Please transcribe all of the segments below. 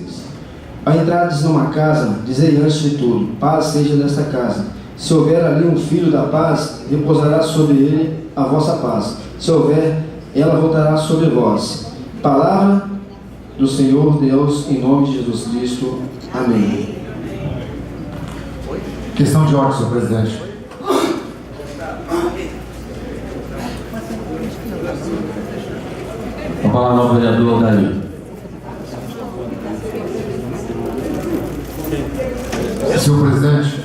16. Ao entrardes numa casa, dizei antes de tudo, paz seja nesta casa. Se houver ali um filho da paz, repousará sobre ele a vossa paz. Se houver, ela voltará sobre vós. Palavra do Senhor Deus, em nome de Jesus Cristo. Amém. Questão de ordem, senhor presidente. A palavra ao vereador Daí. Senhor presidente,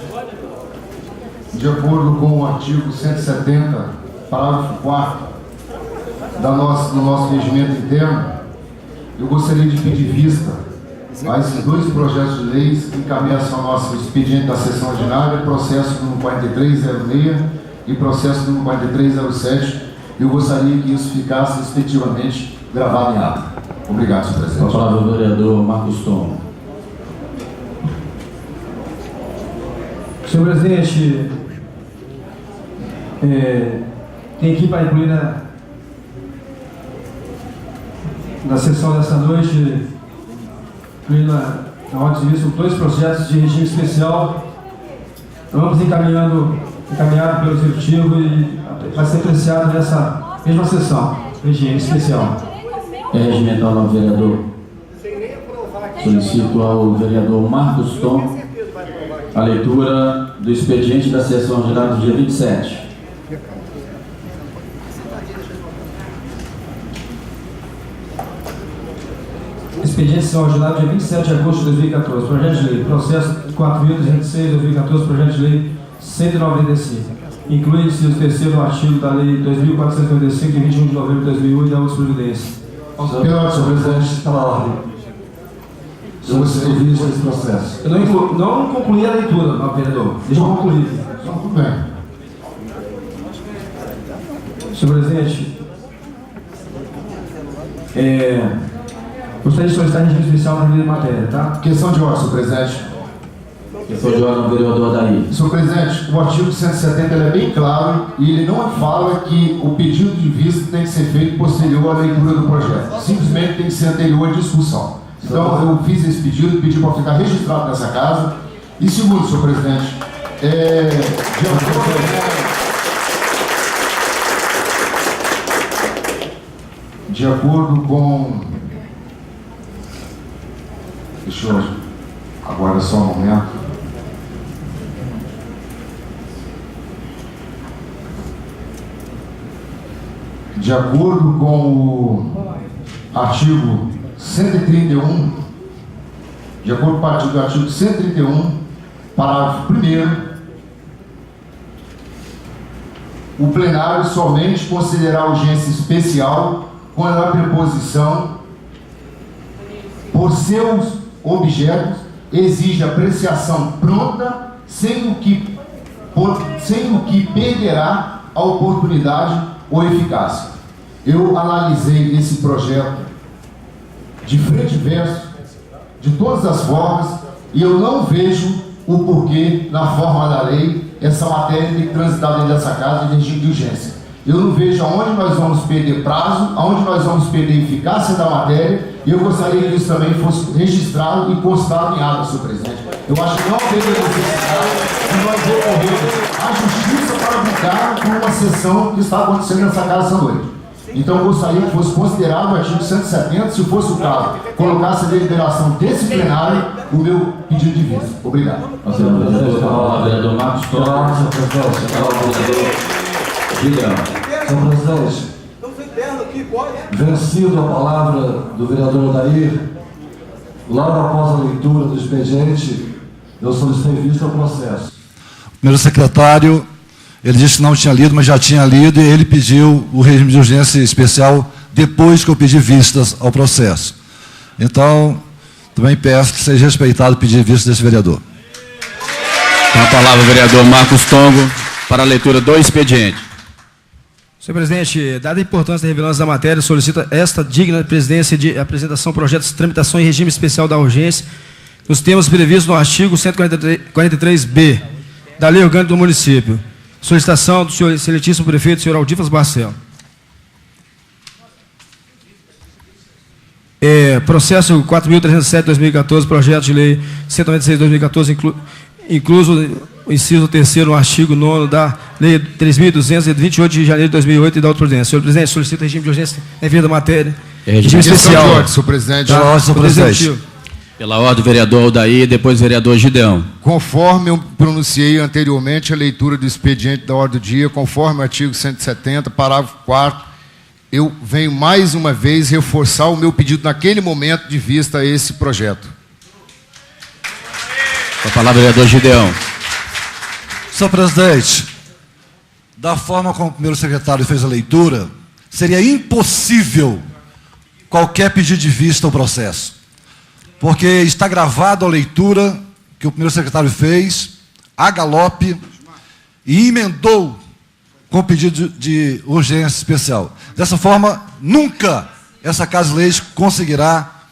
de acordo com o artigo 170, parágrafo 4 do nosso regimento interno, eu gostaria de pedir vista a esses dois projetos de leis que encabeçam o nosso expediente da sessão ordinária, processo número 4306 e processo número 4307. Eu gostaria que isso ficasse respectivamente gravado em ata. Obrigado, senhor presidente. A palavra ao vereador Marcos Tom. Senhor presidente, tem aqui para incluir na sessão dessa noite, incluir na ordem de vista, dois projetos de regime especial, ambos encaminhado pelo executivo e vai ser apreciado nessa mesma sessão, regime especial. É regimental ao vereador. Solicito ao vereador Marcos Tom a leitura do expediente da sessão ordinária do dia 27. Expediente de sessão ordinária dia 27 de agosto de 2014. Projeto de lei. Processo 4.306 de 2014. Projeto de lei 195. Inclui-se o terceiro artigo da lei 2.455 de 21 de novembro de 2001 e da outra providência. Senhor presidente, pela ordem. Eu gostaria de esse processo. Eu não concluí a leitura, vereador. Deixa eu concluir. Tudo bem. Senhor presidente, gostaria de solicitar regime especial na minha matéria, tá? Questão de ordem, senhor presidente. Questão de ordem ao vereador Daí. Senhor presidente, o artigo 170 ele é bem claro e ele não fala que o pedido de vista tem que ser feito posterior à leitura do projeto. Simplesmente tem que ser anterior à discussão. Então, eu fiz esse pedido, pedi para ficar registrado nessa casa. E segundo, senhor presidente, de acordo com... Deixa eu... Agora só um momento. De acordo com o artigo 131, de acordo com o artigo 131, parágrafo 1º, o plenário somente considerará urgência especial quando a preposição, por seus objetos, exige apreciação pronta, sem o que perderá a oportunidade ou eficácia. Eu analisei esse projeto de frente e verso, de todas as formas, e eu não vejo o porquê, na forma da lei, essa matéria tem que transitar dentro dessa casa de regime de urgência. Eu não vejo aonde nós vamos perder prazo, aonde nós vamos perder eficácia da matéria, e eu gostaria que isso também fosse registrado e constado em ata, senhor presidente. Eu acho que não haveria necessidade de nós recorrermos à justiça para brincar com uma sessão que está acontecendo nessa casa essa noite. Então, eu gostaria que fosse considerado o artigo 170, se fosse o caso, colocasse a deliberação desse plenário o meu pedido de vista. Obrigado. Vereador Marcos Tom. Senhor presidente, vencido a palavra do vereador Odair, logo após a leitura do expediente, eu solicitei vista ao processo. O primeiro secretário, ele disse que não tinha lido, mas já tinha lido, e ele pediu o regime de urgência especial depois que eu pedi vistas ao processo. Então, também peço que seja respeitado o pedido de vista desse vereador. Com a palavra o vereador Marcos Tongo para a leitura do expediente. Senhor presidente, dada a importância da relevância da matéria, solicito esta digna presidência de apresentação, projetos de tramitação em regime especial da urgência, nos termos previstos no artigo 143b da Lei Orgânica do Município. Solicitação do senhor excelentíssimo prefeito, senhor Aldifas Barcelo. Processo 4.307/2014, projeto de lei 196/2014, incluso o inciso 3º no artigo 9º da lei 3.200, de 28 de janeiro de 2008 e da outra providência. Senhor presidente, solicito regime de urgência devido à matéria. Regime especial. De ordem, senhor presidente. Tá? Ordem, senhor presidente. Pela ordem, vereador Aldair, depois vereador Gideão. Conforme eu pronunciei anteriormente a leitura do expediente da ordem do dia, conforme o artigo 170, parágrafo 4º, eu venho mais uma vez reforçar o meu pedido naquele momento de vista a esse projeto. Com a palavra, vereador Gideão. Senhor presidente, da forma como o primeiro secretário fez a leitura, seria impossível qualquer pedido de vista ao processo, porque está gravado a leitura que o primeiro secretário fez, a galope, e emendou com o pedido de urgência especial. Dessa forma, nunca essa Casa de Leis conseguirá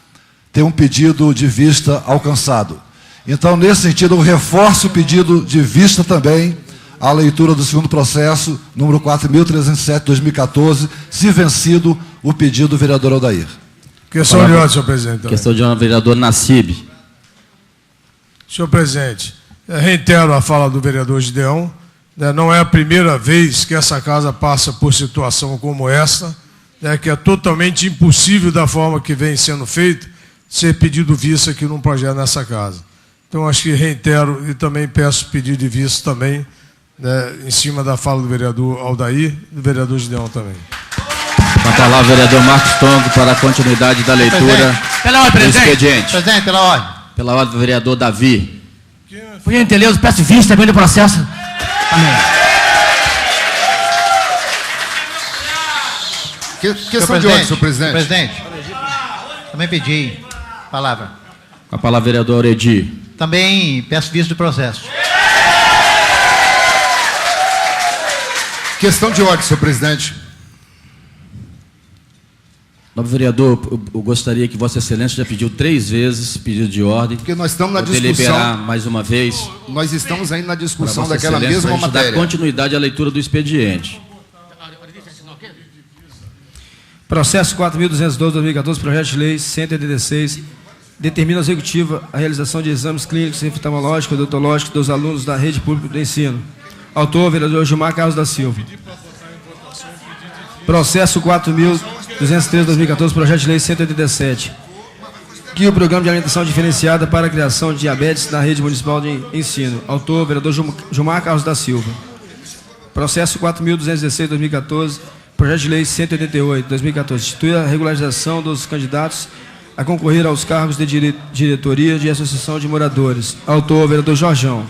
ter um pedido de vista alcançado. Então, nesse sentido, eu reforço o pedido de vista também à leitura do segundo processo, número 4.307/2014, se vencido o pedido do vereador Aldair. Questão de ordem, senhor presidente. Questão de ordem, vereador Nassib. Senhor presidente, reitero a fala do vereador Gideão. Não é a primeira vez que essa casa passa por situação como esta, que é totalmente impossível da forma que vem sendo feito, ser pedido vista aqui num projeto nessa casa. Então, acho que reitero e também peço pedido de vista também, em cima da fala do vereador Aldair e do vereador Gideão também. Com a palavra, vereador Marcos Tongo, para a continuidade da leitura do expediente. Presidente, pela ordem. Pela ordem do vereador Davi. Por gentileza, peço vista também do processo. Amém. Questão de ordem, senhor presidente. Presidente, também pedi palavra. Com a palavra, vereador Auredi. Também peço vista do processo. Questão de ordem, senhor presidente. Nobre vereador, eu gostaria que Vossa Excelência já pediu 3 vezes pedido de ordem. Porque nós estamos na Vou discussão. deliberar mais uma vez. Nós estamos ainda na discussão Vossa daquela Excelência, mesma para a gente dar matéria. continuidade à leitura do expediente. Processo 4.212/2014, projeto de lei 186, determina ao Executivo a realização de exames clínicos, oftalmológicos e odontológicos dos alunos da rede pública do ensino. Autor, vereador Gilmar Carlos da Silva. Processo 4.213/2014, projeto de lei 187, que o programa de alimentação diferenciada para a criação de diabetes na rede municipal de ensino. Autor, vereador Gilmar Carlos da Silva. Processo 4.216/2014, projeto de lei 188/2014, institui a regularização dos candidatos a concorrer aos cargos de diretoria de associação de moradores. Autor, vereador Jorjão.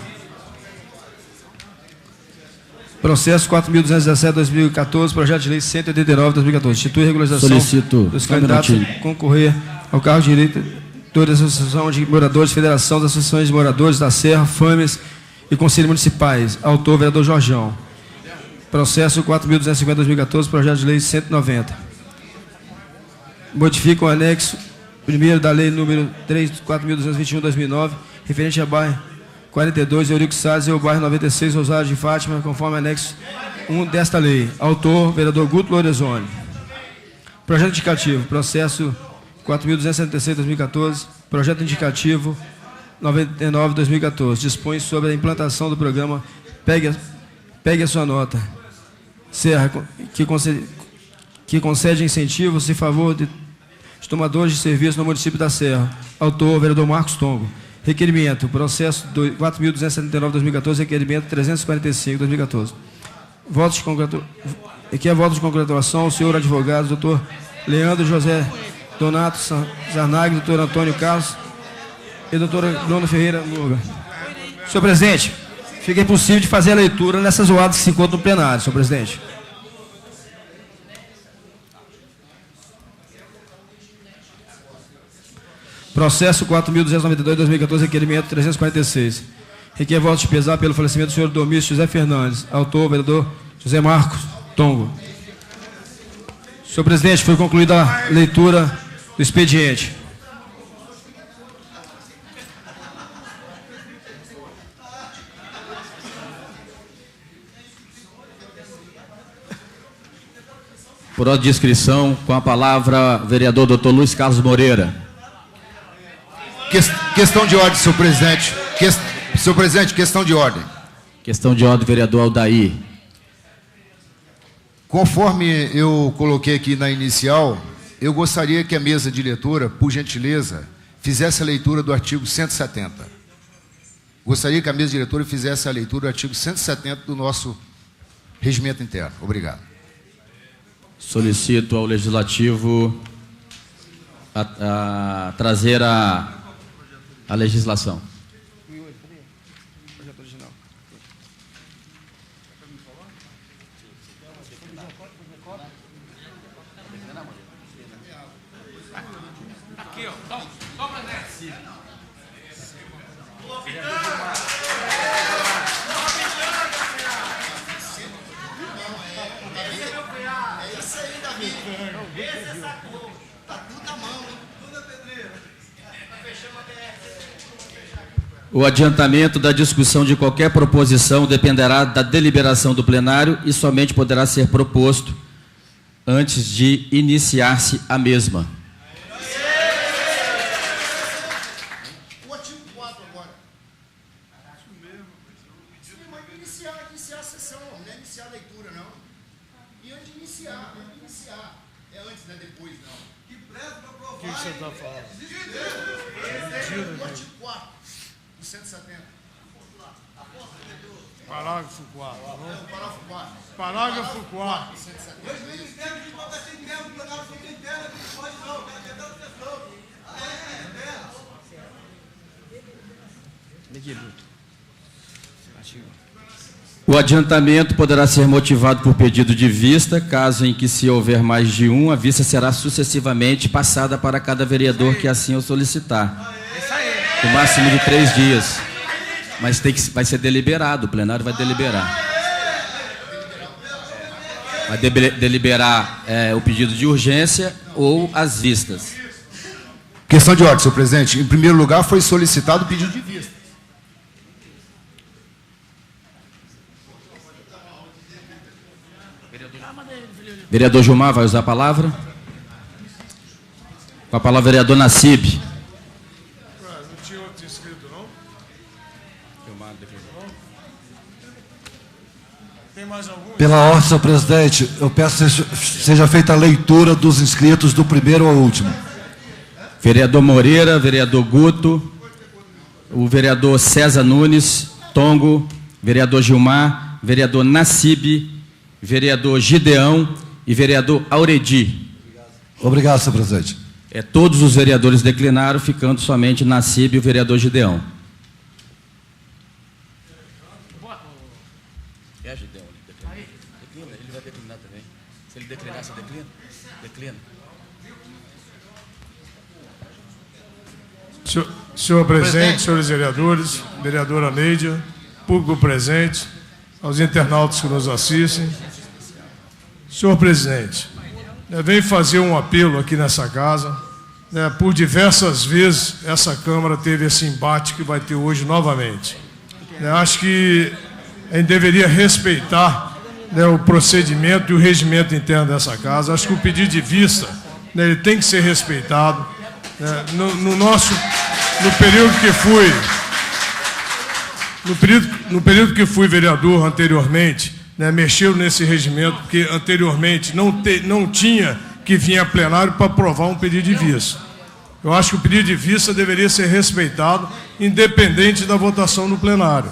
Processo 4.217/2014, projeto de lei 189/2014, institui a regularização dos candidatos a concorrer ao cargo de diretor da associação de moradores, federação das associações de moradores da Serra, FAMES e conselhos municipais. Autor, vereador Jorjão. Processo 4.250/2014, projeto de lei 190. Modifica o anexo 1º da lei número 4.221/2009, referente a bairro 42, Eurico Salles, e o bairro 96, Rosário de Fátima, conforme anexo 1 desta lei. Autor, vereador Guto Lorenzoni. Projeto indicativo, processo 4.276/2014, projeto indicativo 99/2014, dispõe sobre a implantação do programa Pegue a Sua Nota. Serra, que concede incentivos em favor de tomadores de serviço no município da Serra. Autor, vereador Marcos Tongo. Requerimento, processo 4.279/2014, requerimento 345/2014. Aqui é voto de congratulação ao senhor advogado, doutor Leandro José Donato Zarnag, doutor Antônio Carlos e doutora Bruna Ferreira Luga. Senhor presidente, fica impossível de fazer a leitura nessas zoadas que se encontram no plenário, senhor presidente. Processo 4.292/2014, requerimento 346. Requer voto de pesar pelo falecimento do senhor Domício José Fernandes. Autor, vereador José Marcos Tongo. Senhor presidente, foi concluída a leitura do expediente. Por ordem de inscrição, com a palavra, vereador Dr. Luiz Carlos Moreira. Questão de ordem, senhor presidente. Senhor presidente, questão de ordem. Questão de ordem, vereador Aldair. Conforme eu coloquei aqui na inicial, eu gostaria que a mesa diretora, por gentileza, fizesse a leitura do artigo 170. Gostaria que a mesa diretora fizesse a leitura do artigo 170 do nosso regimento interno. Obrigado. Solicito ao Legislativo a trazer a legislação. Aqui, ó. Toma nessa. É isso aí, Davi. Esse sacou. Tá tudo na mão, tudo na pedreira. O adiantamento da discussão de qualquer proposição dependerá da deliberação do plenário e somente poderá ser proposto antes de iniciar-se a mesma. O artigo 4 agora. Sim, mas iniciar a sessão, não é iniciar a leitura, não. E antes de iniciar, é antes, não é depois, não. Que pressa para aprovar. O que você está falando? O artigo 4, do 170. Parágrafo 4. Parágrafo 4. Parágrafo 4. O adiantamento poderá ser motivado por pedido de vista, caso em que, se houver mais de um, a vista será sucessivamente passada para cada vereador que assim o solicitar. No máximo de 3 dias. Mas vai ser deliberado, o plenário vai deliberar. Vai deliberar o pedido de urgência ou as vistas. Questão de ordem, senhor presidente. Em primeiro lugar, foi solicitado o pedido de vista. Vereador Gilmar vai usar a palavra. Com a palavra, vereador Nassib. Não tinha outro inscrito, não? Tem mais algum? Pela ordem, senhor presidente, eu peço que seja feita a leitura dos inscritos do primeiro ao último. Vereador Moreira, vereador Guto, o vereador César Nunes, Tongo, vereador Gilmar, vereador Nassib, vereador Gideão e vereador Auredi. Obrigado, senhor presidente. Todos os vereadores declinaram, ficando somente Nassib e o vereador Gideão. Gideão, ele vai declinar também. Se ele declinar, você declina? Declina. Senhor presidente, senhores vereadores, vereadora Neidia, público presente, aos internautas que nos assistem. Senhor presidente, venho fazer um apelo aqui nessa casa. Por diversas vezes essa Câmara teve esse embate que vai ter hoje novamente. Acho que a gente deveria respeitar o procedimento e o regimento interno dessa casa. Acho que o pedido de vista ele tem que ser respeitado. No período que fui vereador anteriormente, mexeu nesse regimento, porque anteriormente não tinha que vir a plenário para aprovar um pedido de vista. Eu acho que o pedido de vista deveria ser respeitado, independente da votação no plenário.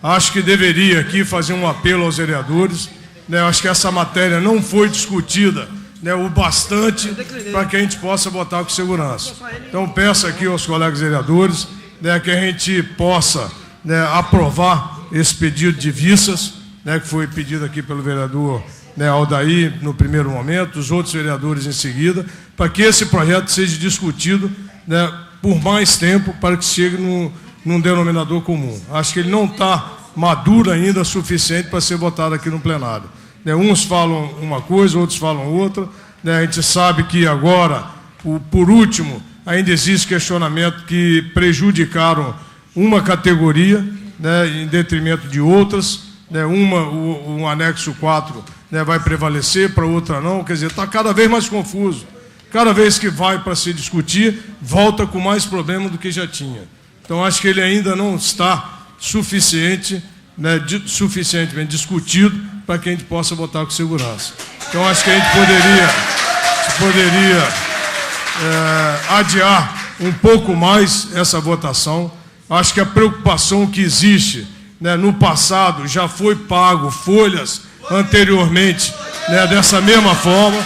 Acho que deveria aqui fazer um apelo aos vereadores. Acho que essa matéria não foi discutida o bastante para que a gente possa votar com segurança. Então, peço aqui aos colegas vereadores que a gente possa aprovar esse pedido de vistas, que foi pedido aqui pelo vereador Aldair no primeiro momento, os outros vereadores em seguida, para que esse projeto seja discutido por mais tempo, para que chegue num denominador comum. Acho que ele não está maduro ainda o suficiente para ser votado aqui no plenário. Uns falam uma coisa, outros falam outra. A gente sabe que agora, por último, ainda existe questionamento que prejudicaram uma categoria em detrimento de outras. Um anexo 4 né, vai prevalecer, para outra não. Quer dizer, está cada vez mais confuso. Cada vez que vai para se discutir, volta com mais problema do que já tinha. Então, acho que ele ainda não está suficientemente discutido para que a gente possa votar com segurança. Então, acho que a gente poderia adiar um pouco mais essa votação. Acho que a preocupação que existe, né, no passado já foi pago folhas anteriormente, né, dessa mesma forma.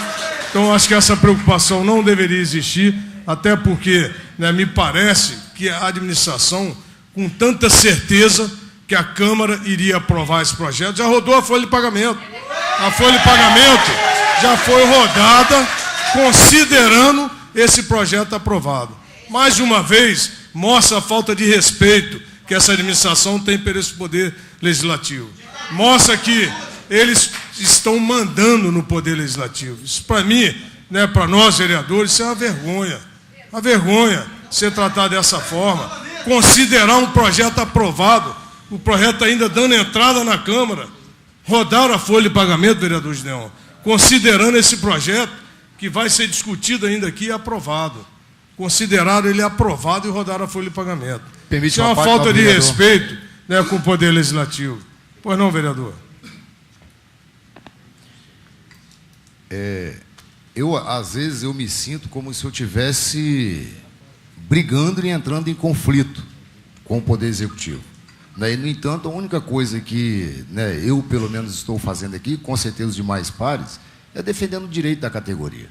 Então, acho que essa preocupação não deveria existir, até porque, né, me parece que a administração, com tanta certeza que a Câmara iria aprovar esse projeto, já rodou a folha de pagamento. A folha de pagamento já foi rodada considerando esse projeto aprovado. Mais uma vez, mostra a falta de respeito que essa administração tem por esse poder legislativo. Mostra que eles estão mandando no poder legislativo. Isso, para mim, né, para nós vereadores, isso é uma vergonha. Uma vergonha ser tratado dessa forma. Considerar um projeto aprovado, o projeto ainda dando entrada na Câmara, rodar a folha de pagamento, vereador Gideon, considerando esse projeto que vai ser discutido ainda aqui e aprovado. Consideraram ele aprovado e rodar a folha de pagamento. Isso é uma falta de respeito, né, com o poder legislativo. Pois não, vereador? Às vezes, eu me sinto como se eu estivesse brigando e entrando em conflito com o Poder Executivo. Né? E, no entanto, a única coisa que, né, eu, pelo menos, estou fazendo aqui, com certeza os demais pares, é defendendo o direito da categoria.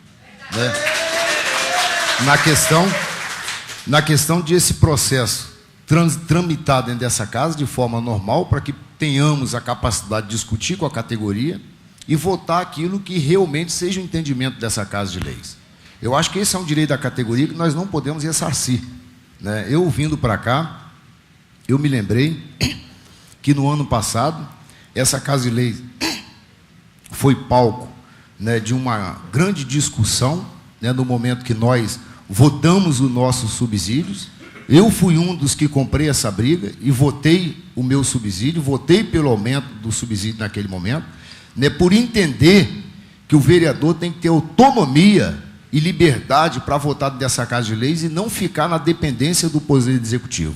Né? Na questão de esse processo tramitar dentro dessa casa de forma normal, para que tenhamos a capacidade de discutir com a categoria e votar aquilo que realmente seja o entendimento dessa Casa de Leis. Eu acho que esse é um direito da categoria que nós não podemos ressarcir. Né? Eu, vindo para cá, eu me lembrei que no ano passado, essa Casa de Leis foi palco, né, de uma grande discussão, né, no momento que nós votamos os nossos subsídios. Eu fui um dos que comprei essa briga e votei o meu subsídio, votei pelo aumento do subsídio naquele momento, né, por entender que o vereador tem que ter autonomia e liberdade para votar dessa Casa de Leis e não ficar na dependência do Poder Executivo.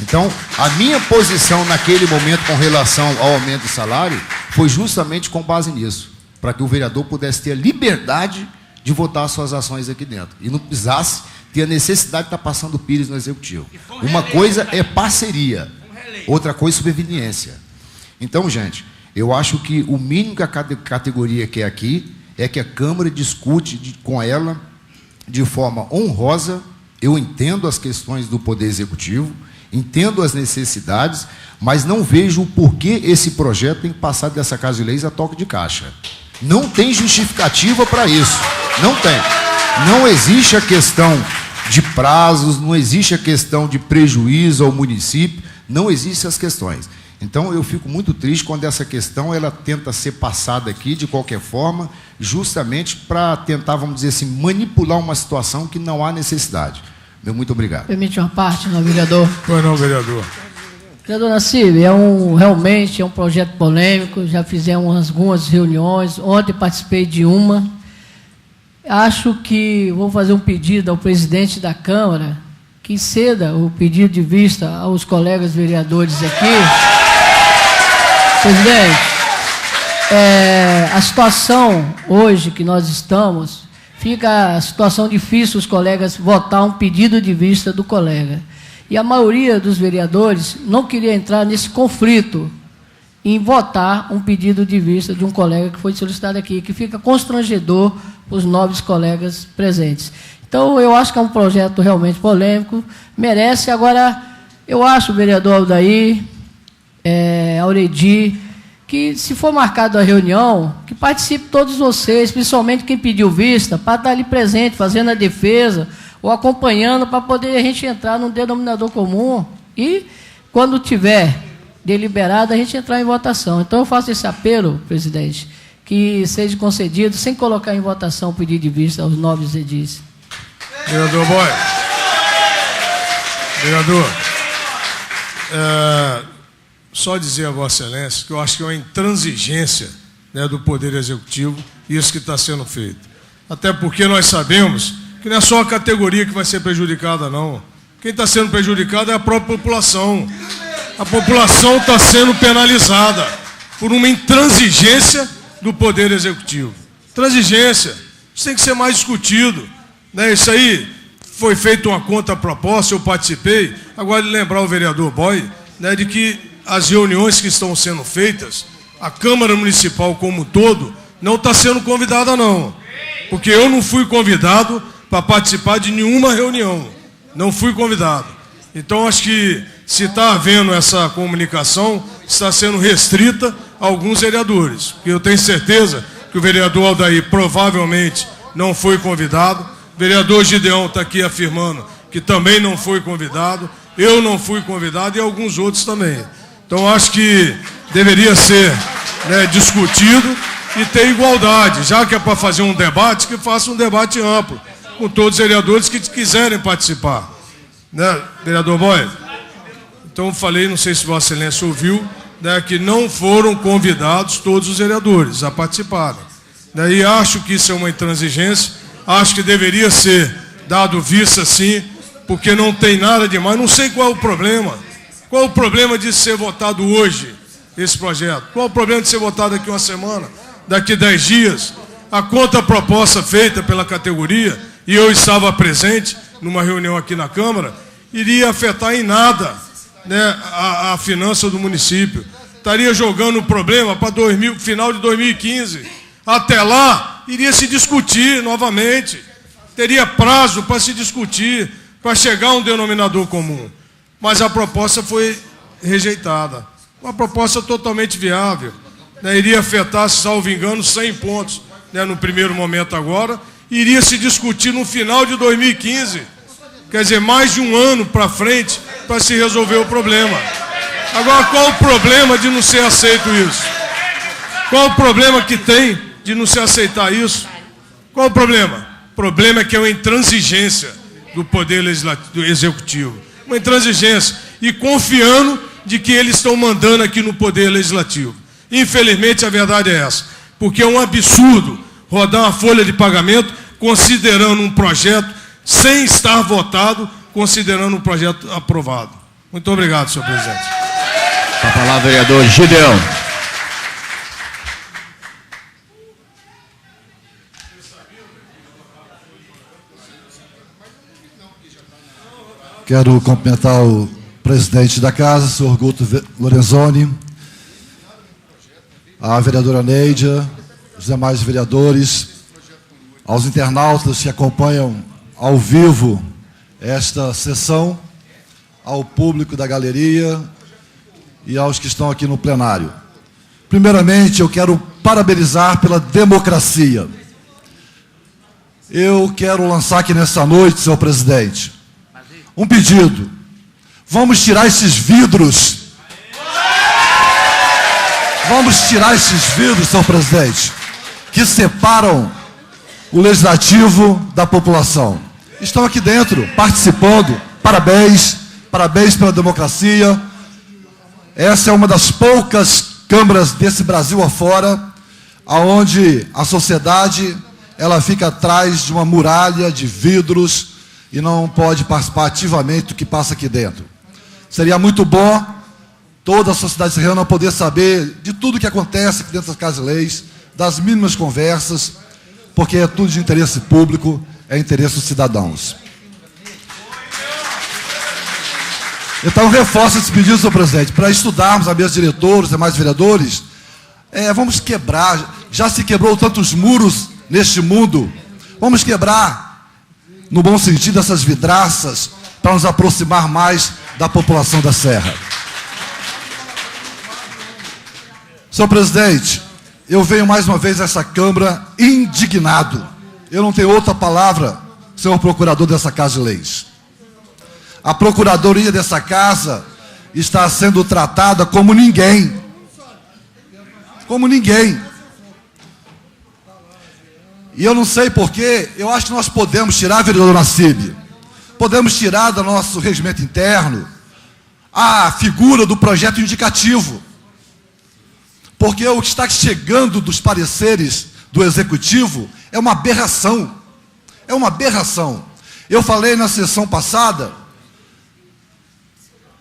Então, a minha posição naquele momento com relação ao aumento do salário foi justamente com base nisso, para que o vereador pudesse ter a liberdade de votar as suas ações aqui dentro e não precisasse ter a necessidade de estar passando pires no Executivo. Uma coisa é parceria, outra coisa é superveniência. Então, gente, eu acho que o mínimo que a categoria quer aqui é que a Câmara discute com ela de forma honrosa. Eu entendo as questões do Poder Executivo, entendo as necessidades, mas não vejo o porquê esse projeto tem que passar dessa Casa de Leis a toque de caixa. Não tem justificativa para isso. Não tem. Não existe a questão de prazos, não existe a questão de prejuízo ao município, não existem as questões. Então, eu fico muito triste quando essa questão ela tenta ser passada aqui, de qualquer forma, justamente para tentar, vamos dizer assim, manipular uma situação que não há necessidade. Meu muito obrigado. Permite uma parte, não, vereador? Pois não, vereador. Vereador Nassib, realmente é um projeto polêmico, já fizemos algumas reuniões, ontem participei de uma. Acho que vou fazer um pedido ao presidente da Câmara, que ceda o pedido de vista aos colegas vereadores aqui. Presidente, a situação hoje que nós estamos, fica a situação difícil os colegas votar um pedido de vista do colega. E a maioria dos vereadores não queria entrar nesse conflito em votar um pedido de vista de um colega que foi solicitado aqui, que fica constrangedor para os nobres colegas presentes. Então, eu acho que é um projeto realmente polêmico, merece. Agora, eu acho, vereador Aldair, Auredi, que se for marcada a reunião, que participe todos vocês, principalmente quem pediu vista, para estar ali presente, fazendo a defesa, ou acompanhando, para poder a gente entrar num denominador comum e, quando tiver deliberado, a gente entrar em votação. Então, eu faço esse apelo, presidente, que seja concedido, sem colocar em votação o pedido de vista aos nobres edis. Vereador Boy. Vereador, só dizer a Vossa Excelência que eu acho que é uma intransigência, né, do Poder Executivo, isso que está sendo feito. Até porque nós sabemos que não é só a categoria que vai ser prejudicada, não. Quem está sendo prejudicado é a própria população. A população está sendo penalizada por uma intransigência do Poder Executivo. Transigência. Isso tem que ser mais discutido, né? Isso aí foi feita uma contraproposta, eu participei. Agora, lembrar o vereador Boy, né, de que as reuniões que estão sendo feitas, a Câmara Municipal como um todo, não está sendo convidada, não. Porque eu não fui convidado para participar de nenhuma reunião. Não fui convidado. Então, acho que, se está havendo essa comunicação, está sendo restrita a alguns vereadores. Porque eu tenho certeza que o vereador Aldair provavelmente não foi convidado. O vereador Gideão está aqui afirmando que também não foi convidado. Eu não fui convidado e alguns outros também. Então, acho que deveria ser, né, discutido e ter igualdade. Já que é para fazer um debate, que faça um debate amplo, com todos os vereadores que quiserem participar. Né, vereador Boy? Então, falei, não sei se Vossa Excelência ouviu, né, que não foram convidados todos os vereadores a participarem. Né, e acho que isso é uma intransigência, acho que deveria ser dado vista, sim, porque não tem nada demais. Não sei qual é o problema. Qual é o problema de ser votado hoje, esse projeto? Qual é o problema de ser votado daqui uma semana, daqui 10 dias? A contraproposta feita pela categoria, e eu estava presente numa reunião aqui na Câmara, iria afetar em nada, né, a finança do município. Estaria jogando o problema para final de 2015. Até lá, iria se discutir novamente. Teria prazo para se discutir, para chegar a um denominador comum. Mas a proposta foi rejeitada. Uma proposta totalmente viável. Né, iria afetar, salvo engano, 100 pontos, né, no primeiro momento agora. Iria se discutir no final de 2015. Quer dizer, mais de um ano para frente para se resolver o problema. Agora, qual o problema de não ser aceito isso? Qual o problema que tem de não se aceitar isso? Qual o problema? O problema é que é uma intransigência do Poder Legislativo, do Executivo. Uma intransigência. E confiando de que eles estão mandando aqui no Poder Legislativo. Infelizmente, a verdade é essa. Porque é um absurdo rodar uma folha de pagamento considerando um projeto sem estar votado, considerando um projeto aprovado. Muito obrigado, senhor presidente. Com a palavra, vereador Gideão. Quero cumprimentar o presidente da casa, senhor Guto Lorenzoni, a vereadora Neidia, os demais vereadores, aos internautas que acompanham ao vivo esta sessão, ao público da galeria e aos que estão aqui no plenário. Primeiramente, eu quero parabenizar pela democracia. Eu quero lançar aqui nessa noite, senhor presidente, um pedido. Vamos tirar esses vidros. Vamos tirar esses vidros, senhor presidente, que separam o legislativo da população. Estão aqui dentro, participando. Parabéns, parabéns pela democracia. Essa é uma das poucas câmaras desse Brasil afora, onde a sociedade ela fica atrás de uma muralha de vidros e não pode participar ativamente do que passa aqui dentro. Seria muito bom toda a sociedade serrana poder saber de tudo que acontece aqui dentro das casas de leis, das mínimas conversas, porque é tudo de interesse público, é interesse dos cidadãos. Então, reforço esse pedido, senhor presidente, para estudarmos a mesa de diretores, os demais vereadores, vamos quebrar, já se quebrou tantos muros neste mundo, vamos quebrar, no bom sentido, essas vidraças, para nos aproximar mais da população da Serra. Senhor presidente, eu venho mais uma vez a essa Câmara indignado. Eu não tenho outra palavra, senhor procurador dessa Casa de Leis. A procuradoria dessa casa está sendo tratada como ninguém. Como ninguém. E eu não sei porquê, eu acho que nós podemos tirar, vereador Nassib, podemos tirar do nosso regimento interno a figura do projeto indicativo. porque o que está chegando dos pareceres do Executivo é uma aberração. É uma aberração. Eu falei na sessão passada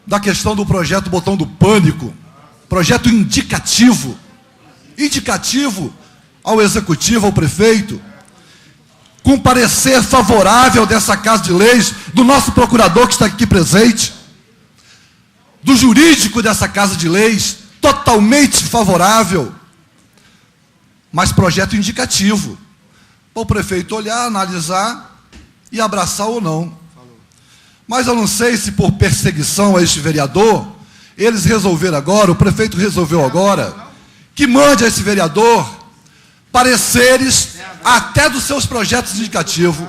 da questão do projeto Botão do Pânico, projeto indicativo ao Executivo, ao prefeito, com parecer favorável dessa Casa de Leis, do nosso procurador que está aqui presente, do jurídico dessa Casa de Leis, totalmente favorável, mas projeto indicativo, para o prefeito olhar, analisar e abraçar ou não. Mas eu não sei se por perseguição a este vereador, eles resolveram agora, o prefeito resolveu agora, que mande a esse vereador pareceres até dos seus projetos indicativos.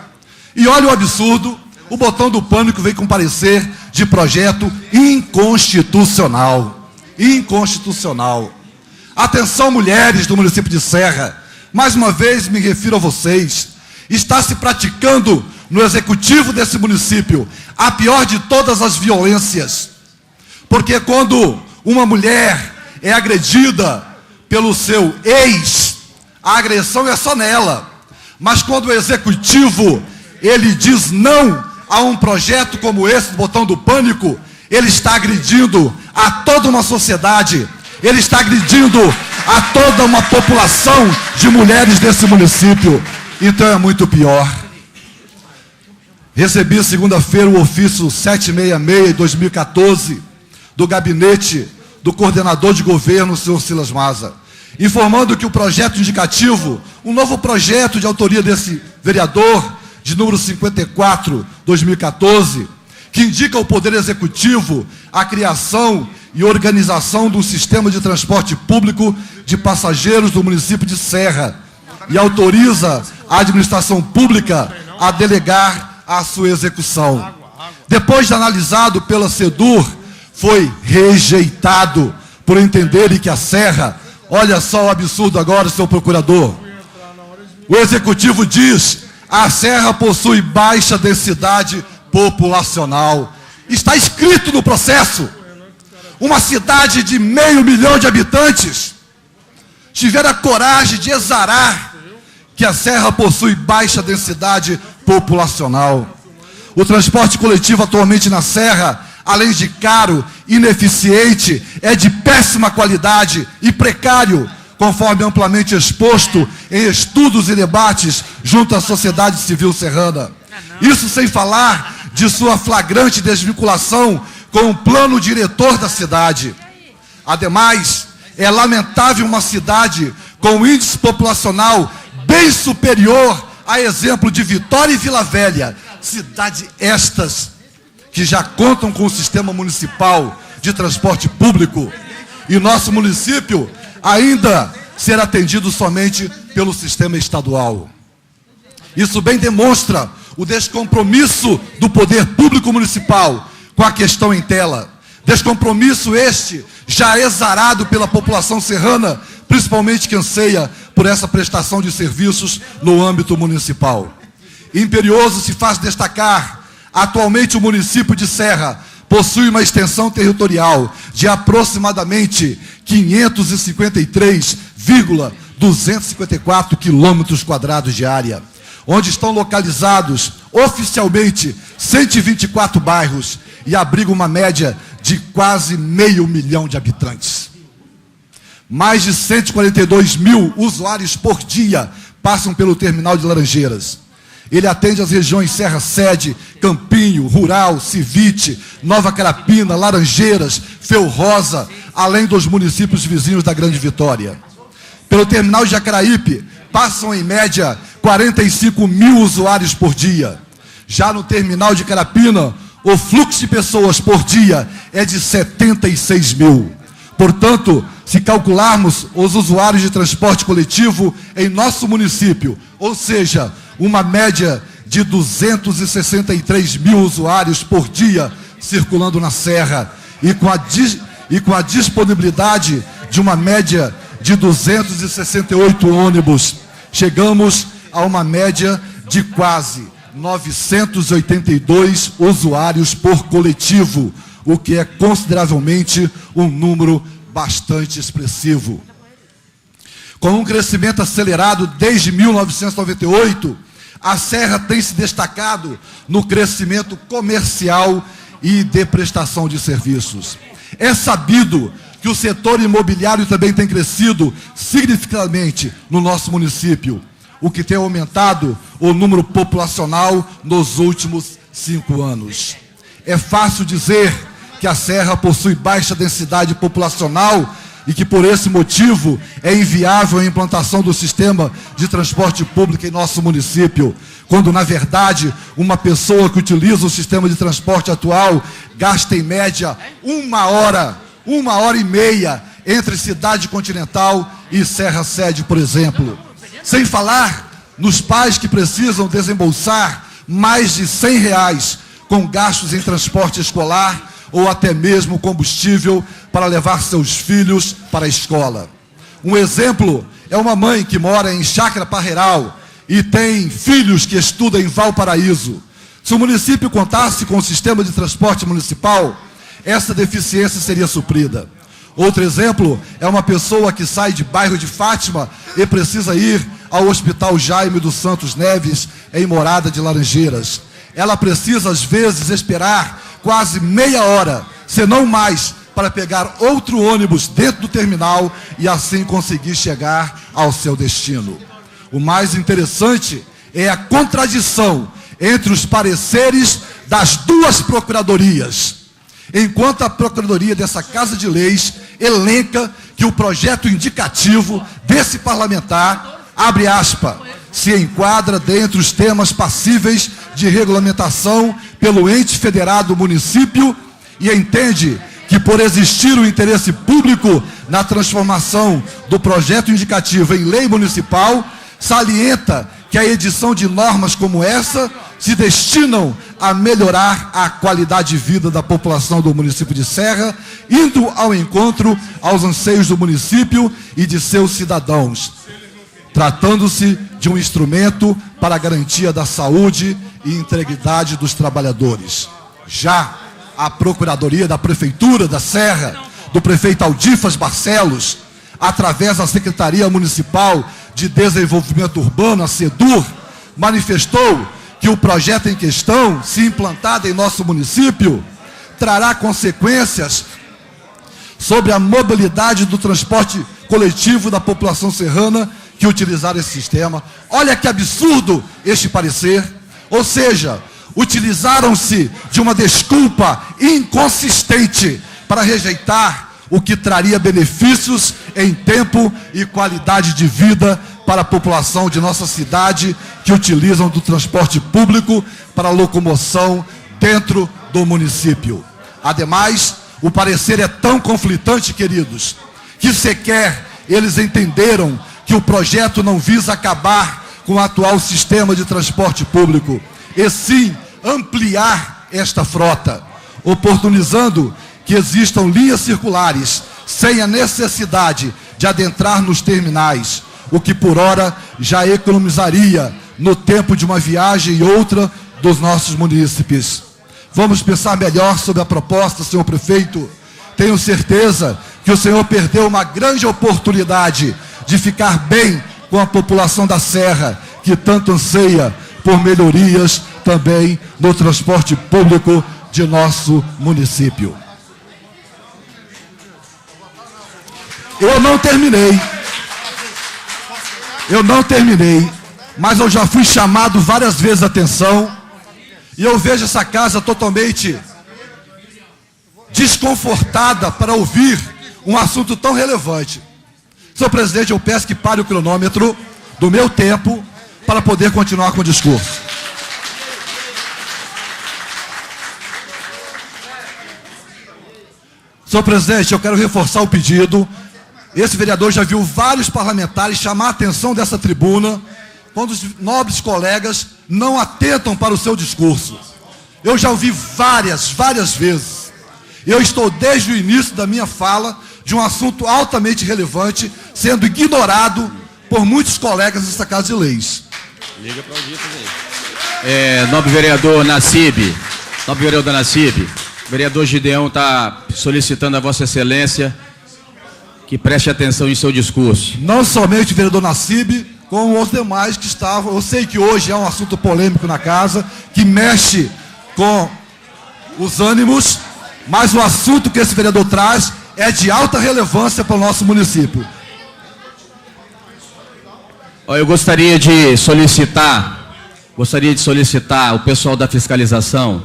E olha o absurdo, o Botão do Pânico veio com parecer de projeto inconstitucional. Inconstitucional. Atenção, mulheres do município de Serra, mais uma vez me refiro a vocês, está se praticando no executivo desse município a pior de todas as violências, porque quando uma mulher é agredida pelo seu ex, a agressão é só nela, mas quando o executivo ele diz não a um projeto como esse, do Botão do Pânico, ele está agredindo a toda uma sociedade, ele está agredindo a toda uma população de mulheres desse município. Então é muito pior. Recebi segunda-feira o ofício 766 de 2014 do gabinete do coordenador de governo, o senhor Silas Maza, informando que o projeto indicativo, um novo projeto de autoria desse vereador, de número 54, 2014, que indica ao Poder Executivo a criação e organização do sistema de transporte público de passageiros do município de Serra e autoriza a administração pública a delegar a sua execução. Depois de analisado pela SEDUR, foi rejeitado por entenderem que a Serra, olha só o absurdo agora, seu procurador, o Executivo diz: a Serra possui baixa densidade populacional. Está escrito no processo. Uma cidade de 500 mil de habitantes tiveram a coragem de exarar que a Serra possui baixa densidade populacional. O transporte coletivo atualmente na Serra, além de caro, ineficiente, é de péssima qualidade e precário, conforme amplamente exposto em estudos e debates junto à sociedade civil serrana. Isso sem falar de sua flagrante desvinculação com o plano diretor da cidade. Ademais, é lamentável uma cidade com índice populacional bem superior a exemplo de Vitória e Vila Velha, cidade estas que já contam com o sistema municipal de transporte público, e nosso município ainda ser atendido somente pelo sistema estadual. Isso bem demonstra o descompromisso do poder público municipal com a questão em tela. Descompromisso este já exarado pela população serrana, principalmente que anseia por essa prestação de serviços no âmbito municipal. Imperioso se faz destacar, atualmente o município de Serra possui uma extensão territorial de aproximadamente 553,254 quilômetros quadrados de área, onde estão localizados oficialmente 124 bairros e abriga uma média de quase 500 mil de habitantes. Mais de 142 mil usuários por dia passam pelo terminal de Laranjeiras. Ele atende as regiões Serra Sede, Campinho, Rural, Civite, Nova Carapina, Laranjeiras, Feu Rosa, além dos municípios vizinhos da Grande Vitória. Pelo terminal de Jacaraípe, passam em média 45 mil usuários por dia. Já no terminal de Carapina, o fluxo de pessoas por dia é de 76 mil. Portanto, se calcularmos os usuários de transporte coletivo em nosso município, ou seja, uma média de 263 mil usuários por dia circulando na Serra, e com a disponibilidade de uma média de 268 ônibus, chegamos a uma média de quase 982 usuários por coletivo, o que é consideravelmente um número bastante expressivo. Com um crescimento acelerado desde 1998, a Serra tem se destacado no crescimento comercial e de prestação de serviços. É sabido que o setor imobiliário também tem crescido significativamente no nosso município, o que tem aumentado o número populacional nos últimos 5 anos. É fácil dizer que a Serra possui baixa densidade populacional e que, por esse motivo, é inviável a implantação do sistema de transporte público em nosso município, quando, na verdade, uma pessoa que utiliza o sistema de transporte atual gasta, em média, 1h30 entre Cidade Continental e Serra Sede, por exemplo. Sem falar nos pais que precisam desembolsar mais de R$100 com gastos em transporte escolar ou até mesmo combustível para levar seus filhos para a escola. Um exemplo é uma mãe que mora em Chácara Parreiral e tem filhos que estudam em Valparaíso. Se o município contasse com o sistema de transporte municipal, essa deficiência seria suprida. Outro exemplo é uma pessoa que sai de bairro de Fátima e precisa ir ao Hospital Jaime dos Santos Neves, em Morada de Laranjeiras. Ela precisa, às vezes, esperar quase meia hora, se não mais, para pegar outro ônibus dentro do terminal e assim conseguir chegar ao seu destino. O mais interessante é a contradição entre os pareceres das duas procuradorias. Enquanto a Procuradoria dessa Casa de Leis elenca que o projeto indicativo desse parlamentar, abre aspas, se enquadra dentre os temas passíveis de regulamentação pelo ente federado município e entende que, por existir o interesse público na transformação do projeto indicativo em lei municipal, salienta que a edição de normas como essa se destinam a melhorar a qualidade de vida da população do município de Serra, indo ao encontro aos anseios do município e de seus cidadãos, tratando-se de um instrumento para a garantia da saúde e integridade dos trabalhadores. Já a Procuradoria da Prefeitura da Serra, do prefeito Aldifas Barcelos, através da Secretaria Municipal de Desenvolvimento Urbano, a SEDUR, manifestou que o projeto em questão, se implantado em nosso município, trará consequências sobre a mobilidade do transporte coletivo da população serrana que utilizar esse sistema. Olha que absurdo este parecer. Ou seja, utilizaram-se de uma desculpa inconsistente para rejeitar o que traria benefícios em tempo e qualidade de vida para a população de nossa cidade que utilizam do transporte público para locomoção dentro do município. Ademais, o parecer é tão conflitante, queridos, que sequer eles entenderam que o projeto não visa acabar com o atual sistema de transporte público, e sim ampliar esta frota, oportunizando que existam linhas circulares sem a necessidade de adentrar nos terminais, o que por hora já economizaria no tempo de uma viagem e outra dos nossos munícipes. Vamos pensar melhor sobre a proposta, senhor prefeito. Tenho certeza que o senhor perdeu uma grande oportunidade de ficar bem com a população da Serra, que tanto anseia por melhorias também no transporte público de nosso município. Eu não terminei, mas eu já fui chamado várias vezes a atenção e eu vejo essa casa totalmente desconfortada para ouvir um assunto tão relevante. Senhor presidente, eu peço que pare o cronômetro do meu tempo para poder continuar com o discurso. Senhor presidente, eu quero reforçar o pedido. Esse vereador já viu vários parlamentares chamar a atenção dessa tribuna quando os nobres colegas não atentam para o seu discurso. Eu já ouvi várias vezes. Eu estou desde o início da minha fala de um assunto altamente relevante sendo ignorado por muitos colegas dessa Casa de Leis. Liga para o Aldifas aí. Nobre vereador Nassib, o vereador Gideão está solicitando a Vossa Excelência que preste atenção em seu discurso. Não somente o vereador Nassib, como os demais que estavam. Eu sei que hoje é um assunto polêmico na casa, que mexe com os ânimos, mas o assunto que esse vereador traz é de alta relevância para o nosso município. Eu gostaria de solicitar o pessoal da fiscalização,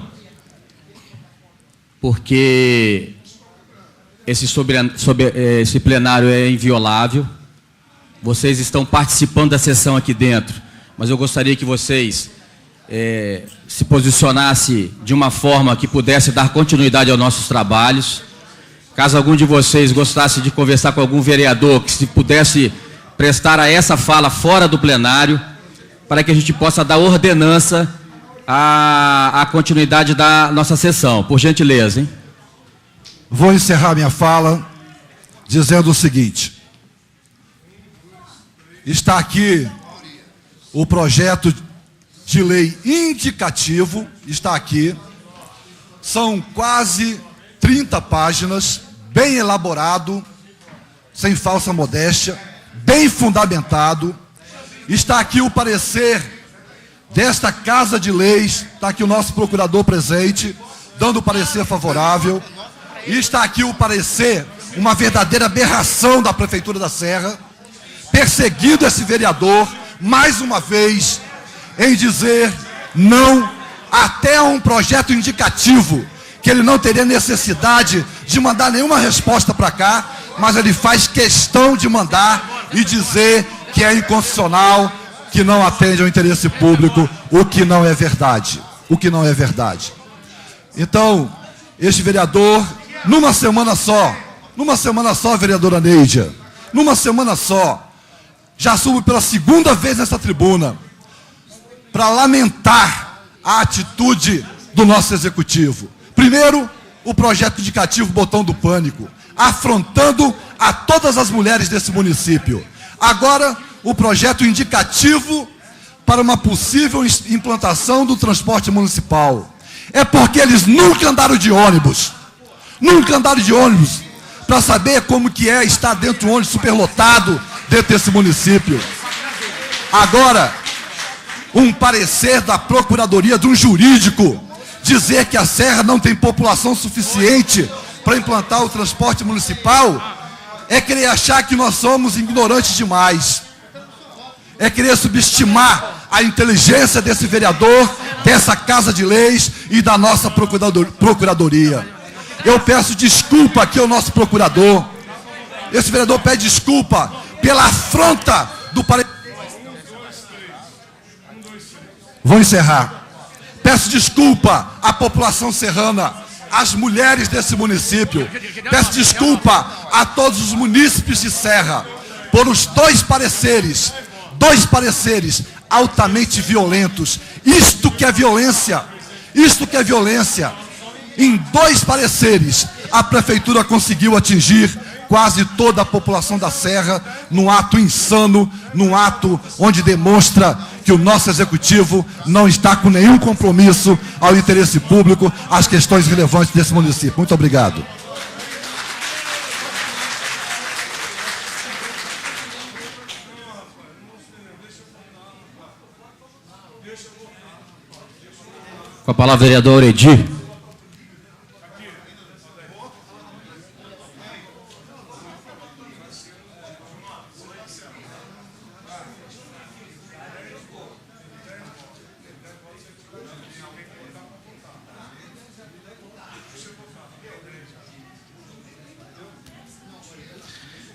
porque esse plenário é inviolável. Vocês estão participando da sessão aqui dentro, mas eu gostaria que vocês se posicionassem de uma forma que pudesse dar continuidade aos nossos trabalhos. Caso algum de vocês gostasse de conversar com algum vereador, que se pudesse prestar a essa fala fora do plenário, para que a gente possa dar ordenança à continuidade da nossa sessão. Por gentileza, hein? Vou encerrar minha fala dizendo o seguinte. Está aqui o projeto de lei indicativo, está aqui. São quase 30 páginas, bem elaborado, sem falsa modéstia, bem fundamentado. Está aqui o parecer desta Casa de Leis, está aqui o nosso procurador presente, dando o parecer favorável. E está aqui o parecer, uma verdadeira aberração da Prefeitura da Serra, perseguindo esse vereador, mais uma vez, em dizer não até a um projeto indicativo, que ele não teria necessidade de mandar nenhuma resposta para cá, mas ele faz questão de mandar e dizer que é inconstitucional, que não atende ao interesse público, o que não é verdade. O que não é verdade. Então, este vereador, numa semana só, vereadora Neidia, numa semana só, já subo pela segunda vez nessa tribuna para lamentar a atitude do nosso executivo. Primeiro, o projeto indicativo Botão do Pânico, afrontando a todas as mulheres desse município. Agora, o projeto indicativo para uma possível implantação do transporte municipal. É porque eles nunca andaram de ônibus. Nunca andaram de ônibus para saber como que é estar dentro de um ônibus superlotado dentro desse município. Agora, um parecer da Procuradoria de um jurídico dizer que a Serra não tem população suficiente para implantar o transporte municipal é querer achar que nós somos ignorantes demais. É querer subestimar a inteligência desse vereador, dessa Casa de Leis e da nossa Procuradoria. Eu peço desculpa aqui ao nosso procurador. Esse vereador pede desculpa pela afronta do parecer. Vou encerrar. Peço desculpa à população serrana, às mulheres desse município. Peço desculpa a todos os munícipes de Serra por os dois pareceres altamente violentos. Isto que é violência. Em dois pareceres, a Prefeitura conseguiu atingir quase toda a população da Serra num ato insano, num ato onde demonstra que o nosso Executivo não está com nenhum compromisso ao interesse público, às questões relevantes desse município. Muito obrigado. Com a palavra, vereador Edir.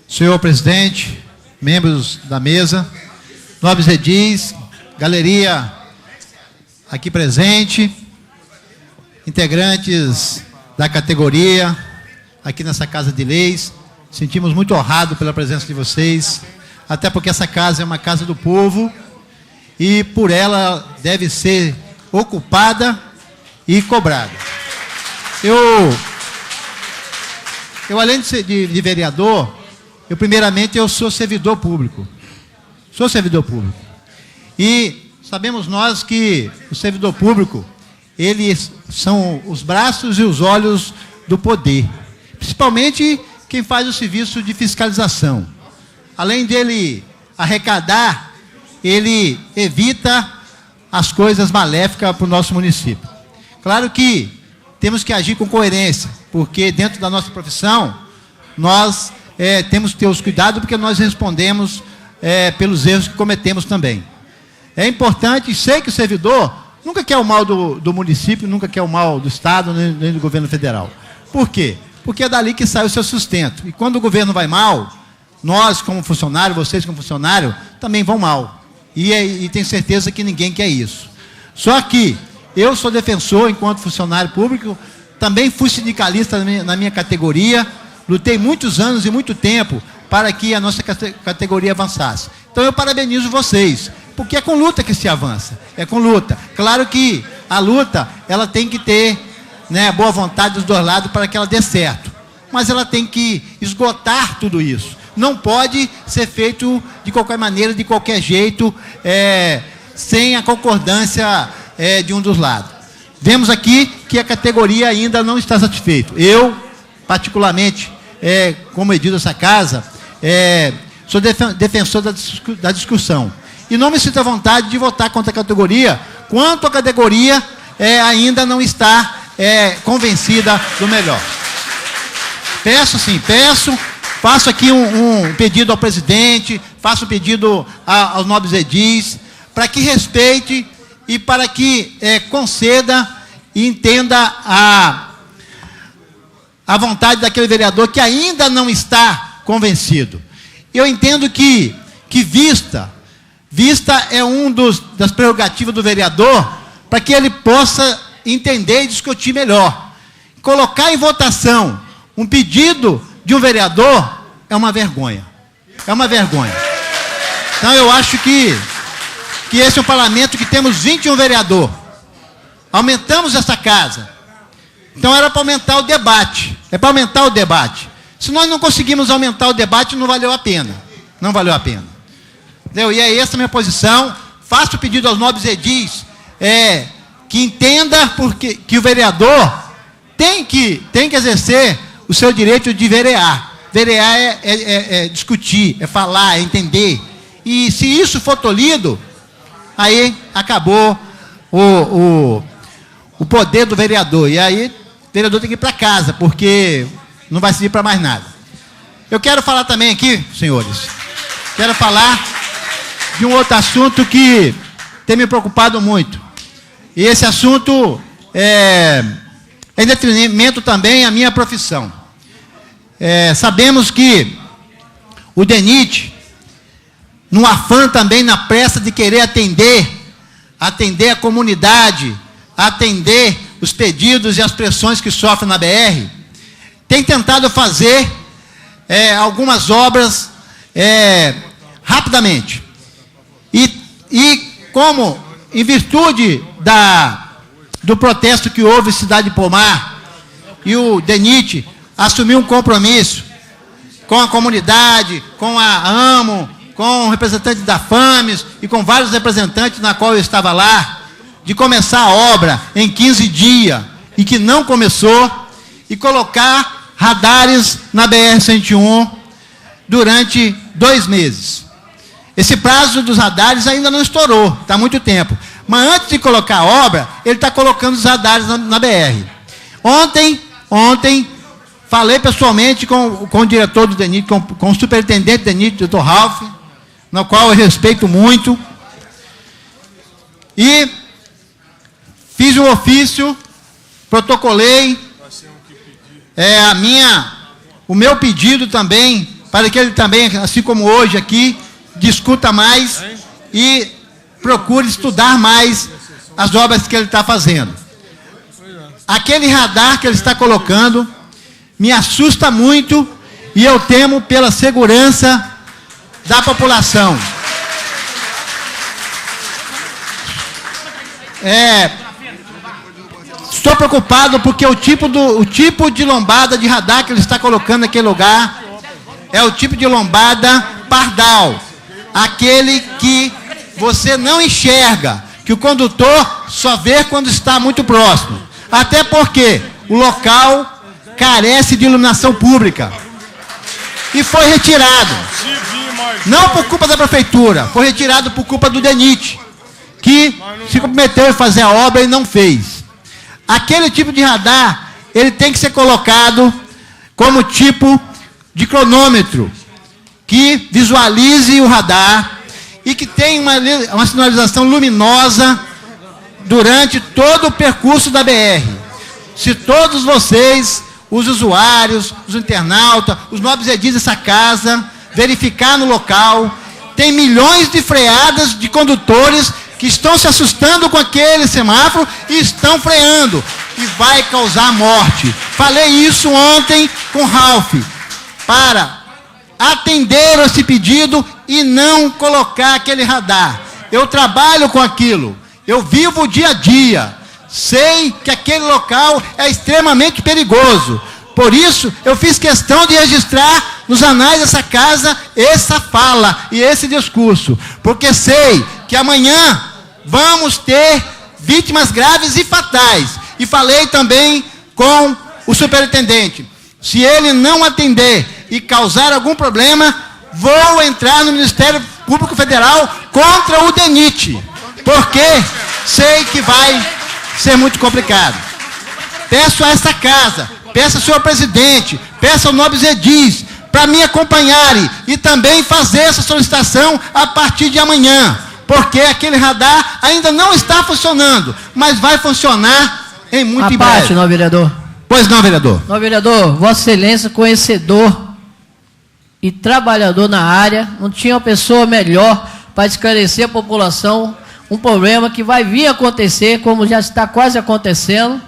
Senhor presidente, membros da mesa, nobres edis, galeria aqui presente, integrantes da categoria aqui nessa Casa de Leis, sentimos muito honrados pela presença de vocês, até porque essa casa é uma casa do povo e por ela deve ser ocupada e cobrada. Eu além de ser de vereador, primeiramente eu sou servidor público. E sabemos nós que o servidor público, eles são os braços e os olhos do poder. Principalmente quem faz o serviço de fiscalização. Além dele arrecadar, ele evita as coisas maléficas para o nosso município. Claro que temos que agir com coerência, porque dentro da nossa profissão, nós temos que ter os cuidados, porque nós respondemos pelos erros que cometemos também. É importante, sei que o servidor nunca quer o mal do município, nunca quer o mal do Estado, nem do governo federal. Por quê? Porque é dali que sai o seu sustento. E quando o governo vai mal, nós como funcionário, vocês como funcionário, também vão mal. E tenho certeza que ninguém quer isso. Só que eu sou defensor, enquanto funcionário público, também fui sindicalista na minha categoria, lutei muitos anos e muito tempo para que a nossa categoria avançasse. Então eu parabenizo vocês, porque é com luta que se avança, é com luta. Claro que a luta, ela tem que ter, né, boa vontade dos dois lados para que ela dê certo, mas ela tem que esgotar tudo isso. Não pode ser feito de qualquer maneira, de qualquer jeito, sem a concordância de um dos lados. Vemos aqui que a categoria ainda não está satisfeita. Eu, particularmente, como edil dessa casa, sou defensor da discussão. E não me sinto à vontade de votar contra a categoria, quanto a categoria ainda não está convencida do melhor. Faço aqui um pedido ao presidente, faço um pedido aos nobres edis, para que respeite e para que conceda e entenda a vontade daquele vereador que ainda não está convencido. Eu entendo que vista é das prerrogativas do vereador, para que ele possa entender e discutir melhor. Colocar em votação um pedido de um vereador é uma vergonha. É uma vergonha. Então eu acho que esse é um parlamento que temos 21 vereadores. Aumentamos essa casa. Então era para aumentar o debate. É para aumentar o debate. Se nós não conseguimos aumentar o debate, não valeu a pena. Não valeu a pena. Entendeu? E é essa a minha posição. Faço o pedido aos nobres edis que entenda que o vereador tem que exercer o seu direito de verear. Verear é discutir, é falar, é entender. E se isso for tolhido, aí acabou o poder do vereador. E aí o vereador tem que ir para casa, porque não vai servir para mais nada. Eu quero falar também aqui, senhores, quero falar de um outro assunto que tem me preocupado muito. E esse assunto é em detrimento também à minha profissão. Sabemos que o DENIT, no afã também, na pressa de querer atender a comunidade, atender os pedidos e as pressões que sofrem na BR, tem tentado fazer algumas obras rapidamente. E como, em virtude do protesto que houve em Cidade de Pomar, e o DENIT assumiu um compromisso com a comunidade, com a AMO, com o representante da FAMES e com vários representantes na qual eu estava lá, de começar a obra em 15 dias, e que não começou, e colocar radares na BR-101 durante 2 meses. Esse prazo dos radares ainda não estourou, está há muito tempo. Mas antes de colocar a obra, ele está colocando os radares na BR. Ontem, falei pessoalmente com o diretor do DENIT, com o superintendente do DENIT, Dr. Ralph, no qual eu respeito muito, e fiz um ofício, protocolei o meu pedido também, para que ele também, assim como hoje aqui, discuta mais e procure estudar mais as obras que ele está fazendo. Aquele radar que ele está colocando me assusta muito, e eu temo pela segurança da população. Estou preocupado porque o tipo de lombada de radar que ele está colocando naquele lugar é o tipo de lombada pardal, aquele que você não enxerga, que o condutor só vê quando está muito próximo. Até porque o local carece de iluminação pública. e foi retirado. Não por culpa da prefeitura, foi retirado por culpa do DENIT, que se comprometeu em fazer a obra e não fez. Aquele tipo de radar, ele tem que ser colocado como tipo de cronômetro, que visualize o radar e que tenha uma sinalização luminosa durante todo o percurso da BR. Se todos vocês, os usuários, os internautas, os nobres edis dessa casa, verificar no local, tem milhões de freadas de condutores que estão se assustando com aquele semáforo e estão freando, e vai causar morte. Falei isso ontem com Ralph, para atender esse pedido e não colocar aquele radar. Eu trabalho com aquilo, eu vivo o dia a dia, sei que aquele local é extremamente perigoso. Por isso, eu fiz questão de registrar nos anais dessa casa essa fala e esse discurso, porque sei que amanhã vamos ter vítimas graves e fatais. E falei também com o superintendente. Se ele não atender e causar algum problema, vou entrar no Ministério Público Federal contra o DENIT, porque sei que vai ser muito complicado. Peço a essa casa, peço ao senhor presidente, peço ao nobres edis, para me acompanharem e também fazer essa solicitação a partir de amanhã, porque aquele radar ainda não está funcionando, mas vai funcionar em muito em breve. A parte, nobre vereador. Pois não, vereador. Nobre vereador, Vossa Excelência, conhecedor e trabalhador na área, não tinha uma pessoa melhor para esclarecer a população um problema que vai vir a acontecer, como já está quase acontecendo.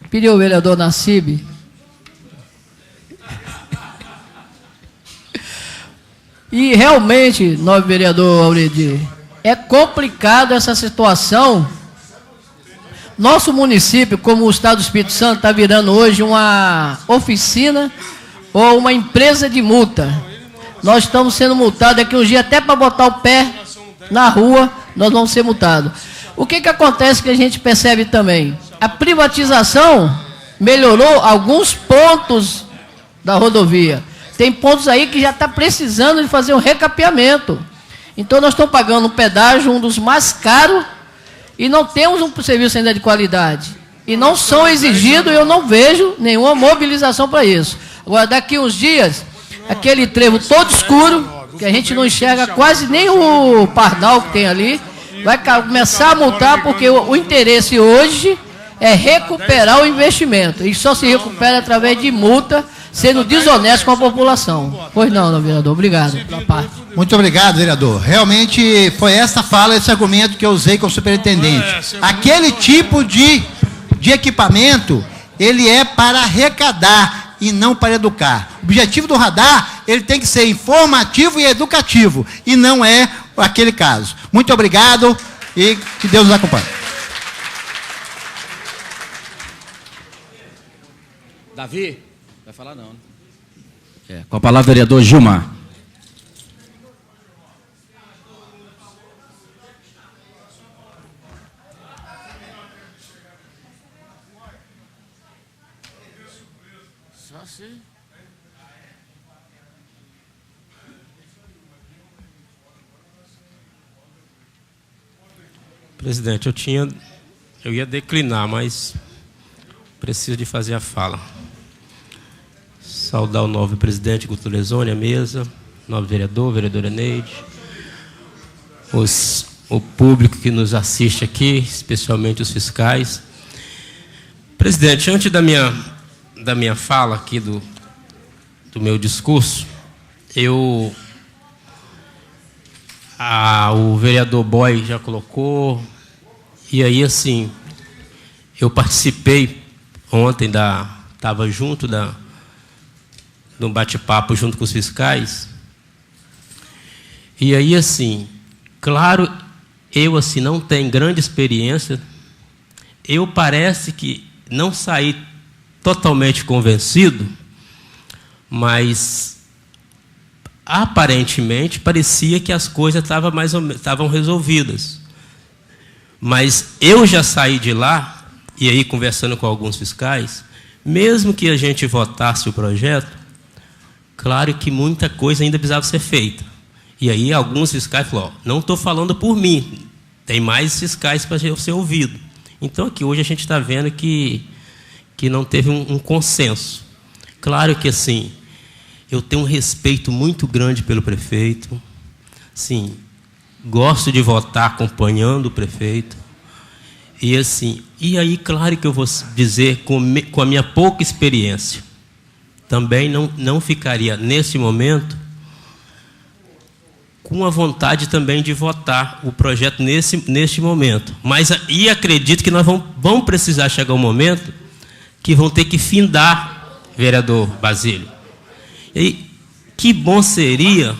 Pediu o vereador Nassib. E realmente, nobre vereador Auredi, é complicado essa situação. Nosso município, como o Estado do Espírito Santo, está virando hoje uma oficina ou uma empresa de multa. Nós estamos sendo multados daqui uns dias, até para botar o pé na rua, nós vamos ser multados. O que acontece que a gente percebe também? A privatização melhorou alguns pontos da rodovia. Tem pontos aí que já está precisando de fazer um recapeamento. Então, nós estamos pagando um pedágio, um dos mais caros, e não temos um serviço ainda de qualidade. E não são exigidos, eu não vejo nenhuma mobilização para isso. Agora, daqui uns dias, aquele trevo todo escuro, que a gente não enxerga quase nem o pardal que tem ali, vai começar a multar, porque o interesse hoje é recuperar o investimento. E só se recupera através de multa, sendo desonesto com a população. Pois não, vereador. Obrigado pela parte. Muito obrigado, vereador. Realmente foi essa fala, esse argumento que eu usei com o superintendente. Aquele tipo de equipamento, ele é para arrecadar e não para educar. O objetivo do radar, ele tem que ser informativo e educativo, e não é aquele caso. Muito obrigado e que Deus nos acompanhe. Davi? Vai falar não, né? Com a palavra, vereador Gilmar. Presidente, eu ia declinar, mas preciso de fazer a fala. Saudar o novo presidente Guto Lezoni, a mesa, novo vereador, vereadora Neide, o público que nos assiste aqui, especialmente os fiscais. Presidente, antes da minha fala aqui, do meu discurso, o vereador Boy já colocou, e aí, assim, eu participei ontem estava junto de um bate-papo junto com os fiscais, e aí, assim, claro, eu, assim, não tenho grande experiência, eu parece que não saí totalmente convencido, mas aparentemente parecia que as coisas estavam resolvidas. Mas eu já saí de lá, e aí conversando com alguns fiscais, mesmo que a gente votasse o projeto, Claro que muita coisa ainda precisava ser feita. E aí alguns fiscais falaram, não estou falando por mim, tem mais fiscais para ser ouvido. Então aqui hoje a gente está vendo que não teve um consenso. Claro que assim, eu tenho um respeito muito grande pelo prefeito, sim, gosto de votar acompanhando o prefeito, e assim, e aí claro que eu vou dizer com a minha pouca experiência, também não ficaria nesse momento com a vontade também de votar o projeto neste momento. Mas e acredito que nós vamos precisar chegar um momento que vão ter que findar, vereador Basílio. E que bom seria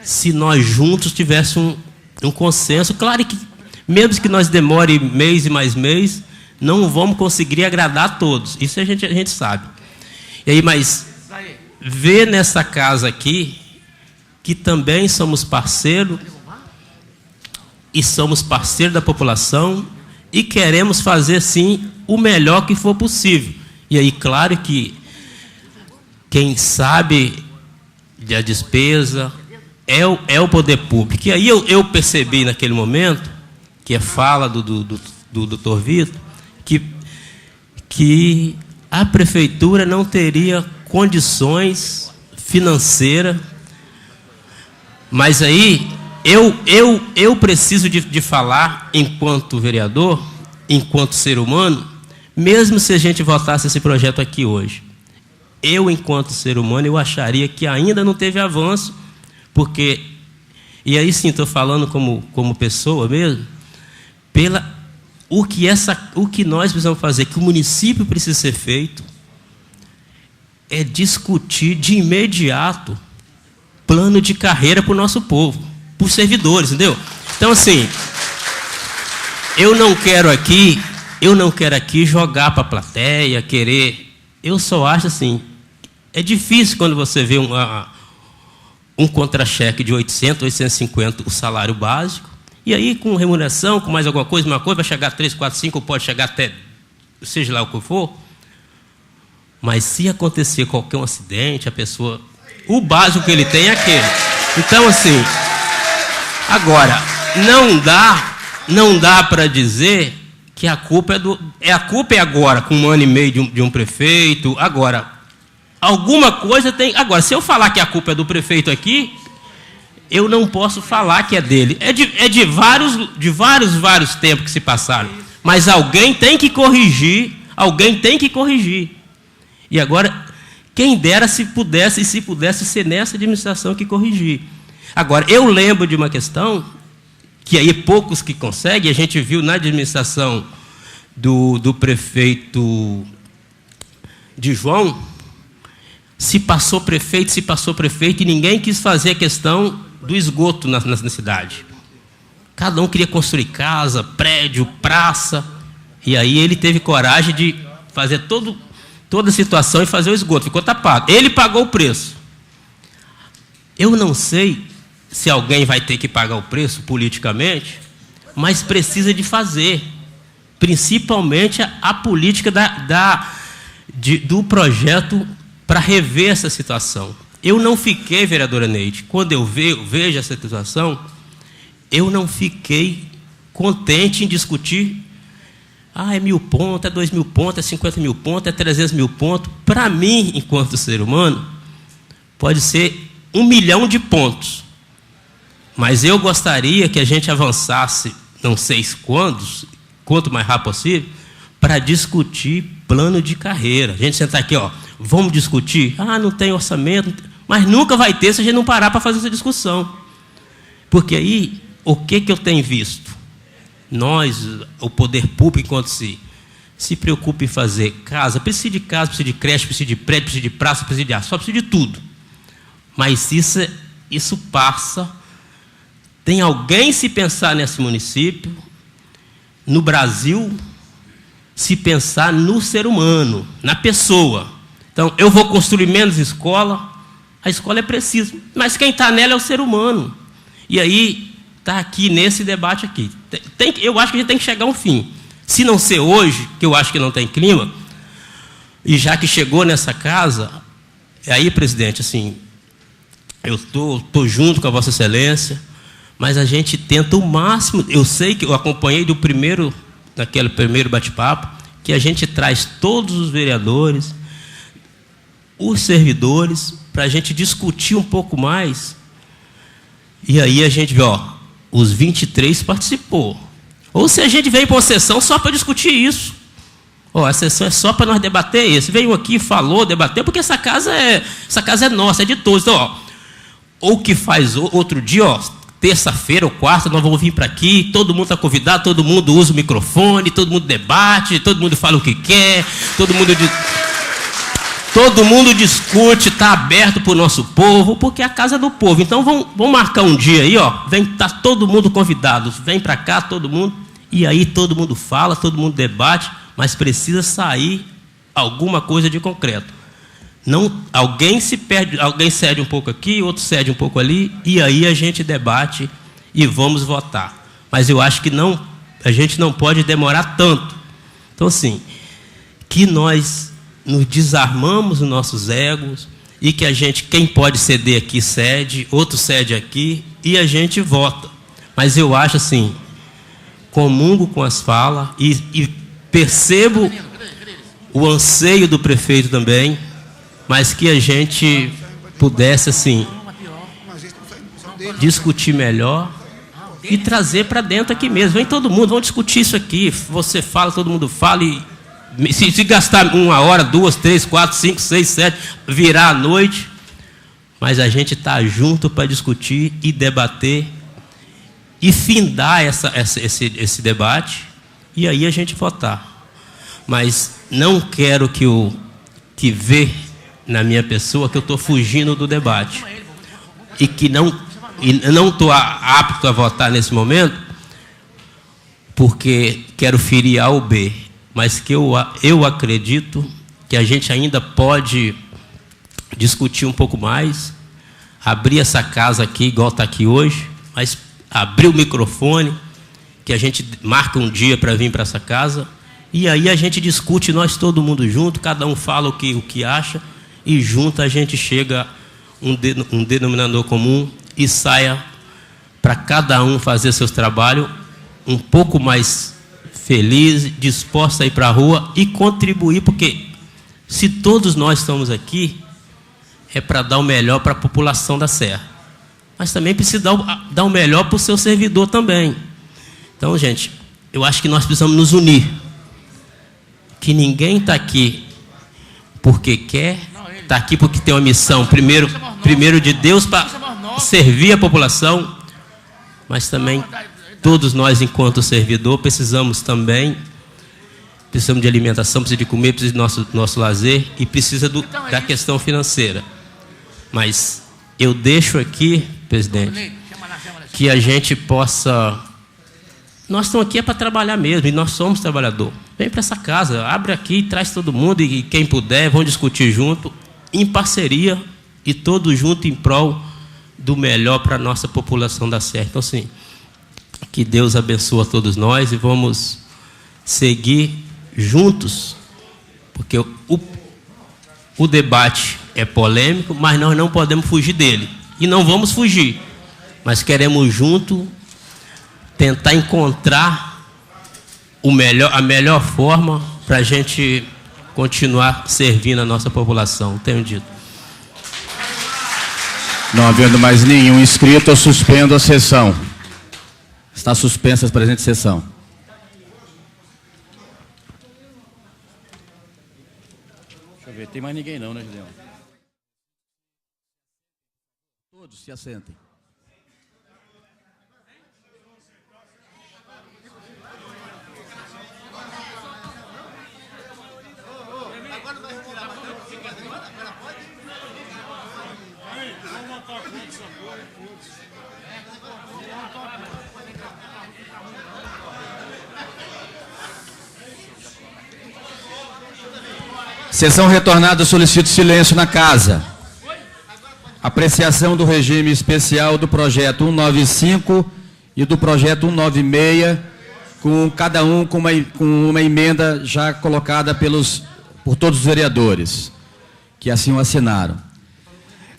se nós juntos tivéssemos um consenso. Claro que, mesmo que nós demore mês e mais mês, não vamos conseguir agradar a todos. Isso a gente sabe. E aí, mas ver nessa casa aqui que também somos parceiros e somos parceiros da população e queremos fazer, sim, o melhor que for possível. E aí, claro que quem sabe da despesa é o poder público. E aí eu percebi naquele momento, que é fala do doutor Vitor, que a prefeitura não teria condições financeiras. Mas aí eu preciso de falar, enquanto vereador, enquanto ser humano, mesmo se a gente votasse esse projeto aqui hoje. Eu, enquanto ser humano, eu acharia que ainda não teve avanço, porque, e aí sim, estou falando como pessoa mesmo, o que nós precisamos fazer, que o município precisa ser feito, é discutir de imediato plano de carreira para o nosso povo, para os servidores, entendeu? Então, assim, eu não quero aqui jogar para a plateia, querer. Eu só acho assim, é difícil quando você vê um contra-cheque de 800, 850, o salário básico, e aí com remuneração, com mais alguma coisa, vai chegar a 3, 4, 5, ou pode chegar até, seja lá o que for. Mas se acontecer qualquer um acidente, a pessoa, o básico que ele tem é aquele. Então, assim, agora, não dá para dizer que a culpa é agora, com 1 ano e meio de um prefeito. Agora, alguma coisa tem. Agora, se eu falar que a culpa é do prefeito aqui, eu não posso falar que é dele. É de vários tempos que se passaram. Mas alguém tem que corrigir. E agora, quem dera se pudesse ser nessa administração que corrigir. Agora, eu lembro de uma questão que aí poucos que conseguem, a gente viu na administração do prefeito de João, se passou prefeito, e ninguém quis fazer a questão do esgoto na cidade. Cada um queria construir casa, prédio, praça, e aí ele teve coragem de fazer toda a situação e fazer o esgoto, ficou tapado. Ele pagou o preço. Eu não sei se alguém vai ter que pagar o preço politicamente, mas precisa de fazer, principalmente a política do projeto para rever essa situação. Eu não fiquei, vereadora Neide, quando eu vejo essa situação, eu não fiquei contente em discutir, é 1.000 pontos, é 2.000 pontos, é 50.000 pontos, é 300.000 pontos. Para mim, enquanto ser humano, pode ser 1 milhão de pontos. Mas eu gostaria que a gente avançasse, não sei quanto mais rápido possível, para discutir plano de carreira. A gente sentar aqui, vamos discutir? Não tem orçamento, mas nunca vai ter se a gente não parar para fazer essa discussão. Porque aí, o que eu tenho visto? Nós, o poder público, enquanto se preocupa em fazer casa, precisa de creche, precisa de prédio, precisa de praça, precisa de asfalto, precisa de tudo. Mas isso passa. Tem alguém, se pensar nesse município, no Brasil, se pensar no ser humano, na pessoa. Então, eu vou construir menos escola, a escola é precisa, mas quem está nela é o ser humano. E aí, está aqui nesse debate aqui. Eu acho que a gente tem que chegar a um fim. Se não ser hoje, que eu acho que não tem clima, e já que chegou nessa casa, Aí, presidente, assim, eu tô junto com a Vossa Excelência, mas a gente tenta o máximo. Eu sei que eu acompanhei naquele primeiro bate-papo, que a gente traz todos os vereadores, os servidores, para a gente discutir um pouco mais. E aí a gente vê, os 23 participou. Ou se a gente veio para uma sessão só para discutir isso. A sessão é só para nós debater isso. Veio aqui, falou, debateu, porque essa casa é nossa, é de todos. Então, ou que faz outro dia, terça-feira ou quarta, nós vamos vir para aqui, todo mundo está convidado, todo mundo usa o microfone, todo mundo debate, todo mundo fala o que quer, todo mundo discute, está aberto para o nosso povo, porque a casa é do povo. Então, vamos marcar um dia aí, tá todo mundo convidado, vem para cá, todo mundo, e aí todo mundo fala, todo mundo debate, mas precisa sair alguma coisa de concreto. Não, alguém se perde, alguém cede um pouco aqui, outro cede um pouco ali, e aí a gente debate e vamos votar. Mas eu acho que a gente não pode demorar tanto. Então, assim, que nós nos desarmamos os nossos egos e que quem pode ceder aqui cede, outro cede aqui e a gente vota. Mas eu acho assim, comungo com as falas e percebo o anseio do prefeito também, mas que a gente pudesse, assim, discutir melhor e trazer para dentro aqui mesmo. Vem todo mundo, vamos discutir isso aqui. Você fala, todo mundo fala, e se gastar 1 hora, 2, 3, 4, 5, 6, 7, virar a noite, mas a gente está junto para discutir e debater e findar esse debate, e aí a gente votar. Mas não quero que vê na minha pessoa que eu estou fugindo do debate e que não estou apto a votar nesse momento porque quero ferir A ou B, mas que eu acredito que a gente ainda pode discutir um pouco mais, abrir essa casa aqui igual está aqui hoje, mas abrir o microfone, que a gente marca um dia para vir para essa casa, e aí a gente discute, nós todo mundo junto, cada um fala o que acha, e junto a gente chega um denominador comum e saia para cada um fazer seus trabalhos um pouco mais feliz, disposto a ir para a rua e contribuir, porque se todos nós estamos aqui, é para dar o melhor para a população da Serra. Mas também precisa dar o melhor para o seu servidor também. Então, gente, eu acho que nós precisamos nos unir. Que ninguém está aqui porque quer, está aqui porque tem uma missão, primeiro de Deus, para servir a população, mas também todos nós, enquanto servidor, precisamos de alimentação, precisa de comer, precisa do nosso lazer e precisa da questão financeira. Mas eu deixo aqui, presidente, que a gente possa... Nós estamos aqui para trabalhar mesmo, e nós somos trabalhador. Vem para essa casa, abre aqui, traz todo mundo, e quem puder, vão discutir junto, em parceria, e todos juntos em prol do melhor para a nossa população da Serra. Então, assim, que Deus abençoe a todos nós e vamos seguir juntos, porque o debate é polêmico, mas nós não podemos fugir dele. E não vamos fugir, mas queremos junto tentar encontrar a melhor forma para a gente continuar servindo a nossa população. Tenho dito. Não havendo mais nenhum inscrito, eu suspendo a sessão. Está suspensa a presente sessão. Deixa eu ver, tem mais ninguém não, né, Julião? Todos se assentem. Sessão retornada, solicito silêncio na casa. Apreciação do regime especial do projeto 195 e do projeto 196, com cada um com uma emenda já colocada por todos os vereadores, que assim o assinaram.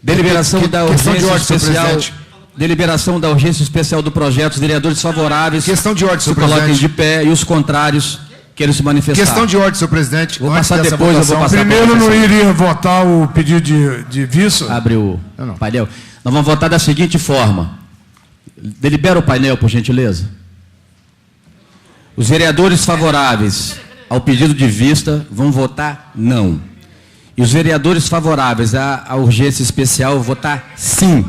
Deliberação da questão de urgência ordem, senhor especial. presidente. Deliberação da urgência especial do projeto. Os vereadores favoráveis. Questão de ordem, senhor se coloquem presidente. de pé e os contrários queiram se manifestar. Questão de ordem, senhor presidente. Vou Antes passar dessa depois, eu vou votação. passar. Primeiro não iria votar o pedido de vista? Abre o painel. Nós vamos votar da seguinte forma. Delibera o painel, por gentileza. Os vereadores favoráveis ao pedido de vista vão votar não. E os vereadores favoráveis à urgência especial vão votar sim.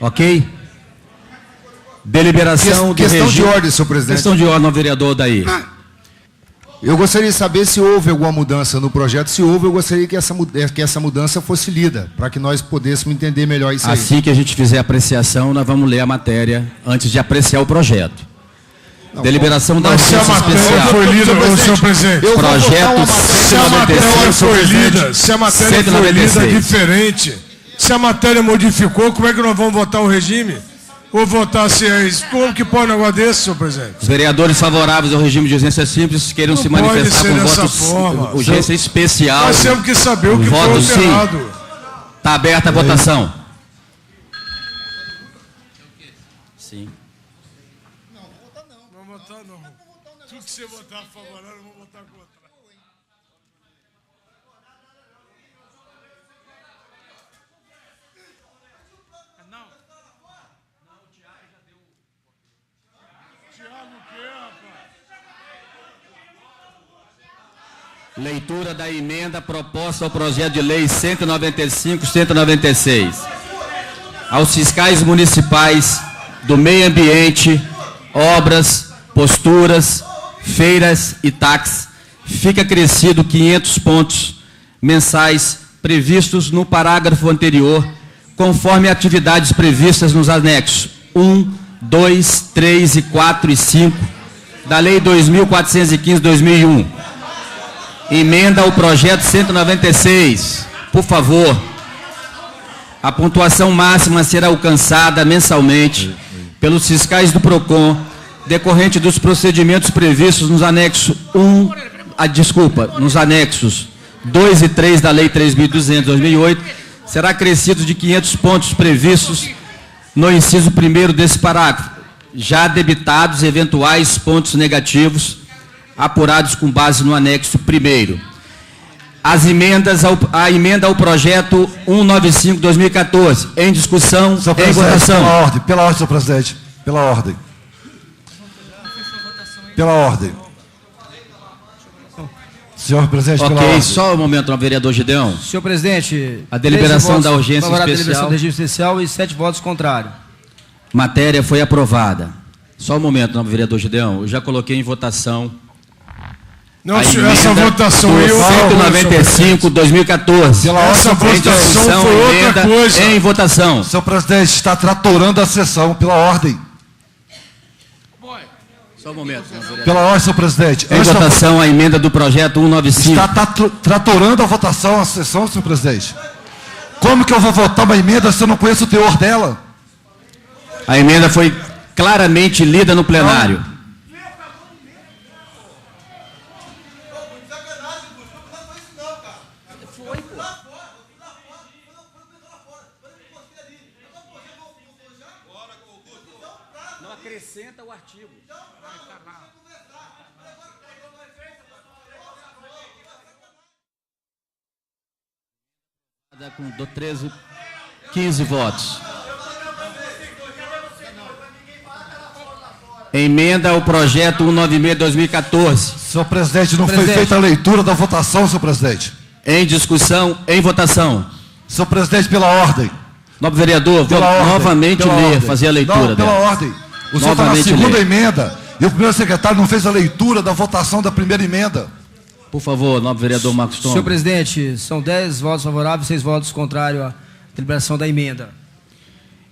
Ok? Deliberação do Questão de regime. ordem, senhor presidente. Questão de ordem ao vereador Odair. Eu gostaria de saber se houve alguma mudança no projeto. Se houve, eu gostaria que essa mudança fosse lida, para que nós pudéssemos entender melhor isso aí. Assim que a gente fizer a apreciação, nós vamos ler a matéria antes de apreciar o projeto. Deliberação da Mas se a urgência matéria especial. foi lida, senhor presidente, Projeto se a matéria 195, foi lida, se a matéria foi lida diferente, se a matéria modificou, como é que nós vamos votar o regime? Ou votar se é isso? Como que pode um negócio desse, senhor presidente? Os vereadores favoráveis ao regime de urgência simples queiram se manifestar com voto urgência especial. Nós temos que saber o que foi voto sim. alterado. Está aberta a votação. Sim. Não vou votar não. Tudo que você votar favorável, eu vou votar contra. Leitura da emenda proposta ao projeto de lei 195-196. Aos fiscais municipais do meio ambiente, obras, posturas, feiras e taxas, fica acrescido 500 pontos mensais previstos no parágrafo anterior, conforme atividades previstas nos anexos 1, 2, 3 e 4 e 5 da Lei 2.415/2001. Emenda ao projeto 196. Por favor. A pontuação máxima será alcançada mensalmente pelos fiscais do PROCON, decorrente dos procedimentos previstos nos anexos 1, nos anexos 2 e 3 da Lei 3.200/2008, será acrescido de 500 pontos previstos no inciso 1º desse parágrafo, já debitados eventuais pontos negativos apurados com base no anexo 1º. A emenda ao projeto 195/2014, em discussão, em votação. Pela ordem, senhor presidente. Pela ordem. Pela ordem. Senhor presidente, pela ordem. Ok, só um momento, vereador Gideão. Senhor presidente, A deliberação da urgência favorável à especial. deliberação do regime especial e 7 votos contrários. Matéria foi aprovada. Só um momento, vereador Gideão. Eu já coloquei em votação. Não, senhor, essa votação do aí eu 195/2014. Essa votação foi outra coisa. Em votação. Senhor presidente, está tratorando a sessão pela ordem. Só um momento, vereador. Pela ordem, senhor presidente. Em votação a emenda do projeto 195. Está tratorando a votação, a sessão, senhor presidente. Como que eu vou votar uma emenda se eu não conheço o teor dela? A emenda foi claramente lida no plenário. Não acrescenta o artigo. Com 15 votos. Emenda ao projeto 196/2014. Senhor presidente, não foi feita a leitura da votação, senhor presidente. Em discussão, em votação. Senhor presidente, pela ordem. Nobre vereador, vou novamente ler, fazer a leitura não, pela dela. ordem. O senhor está na segunda emenda e o primeiro secretário não fez a leitura da votação da primeira emenda. Por favor, nobre vereador Marcos Tom. Senhor presidente, são 10 votos favoráveis e 6 votos contrários à deliberação da emenda.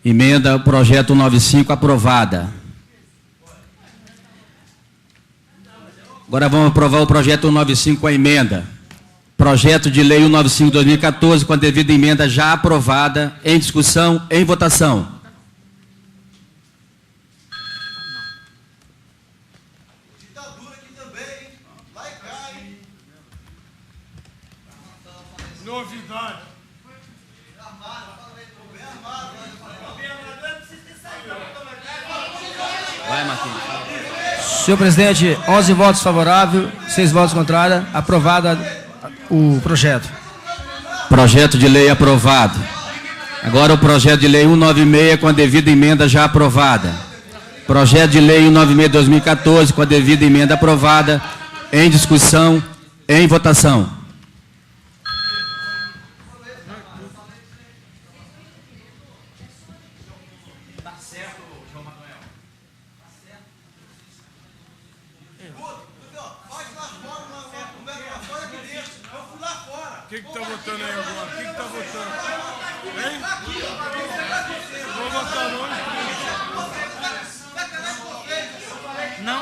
Emenda ao projeto 195 aprovada. Agora vamos aprovar o projeto 195 com a emenda. Projeto de lei 195/2014 com a devida emenda já aprovada, em discussão, em votação. Novidade. Vai, Marquinhos. Senhor presidente, 11 votos favoráveis, 6 votos contrários. Aprovado o projeto. Projeto de lei aprovado. Agora o projeto de lei 196 com a devida emenda já aprovada. Projeto de lei 196/2014 com a devida emenda aprovada. Em discussão, em votação. O que está votando aí agora? O que está votando? Hein? Vou votar longe. Não.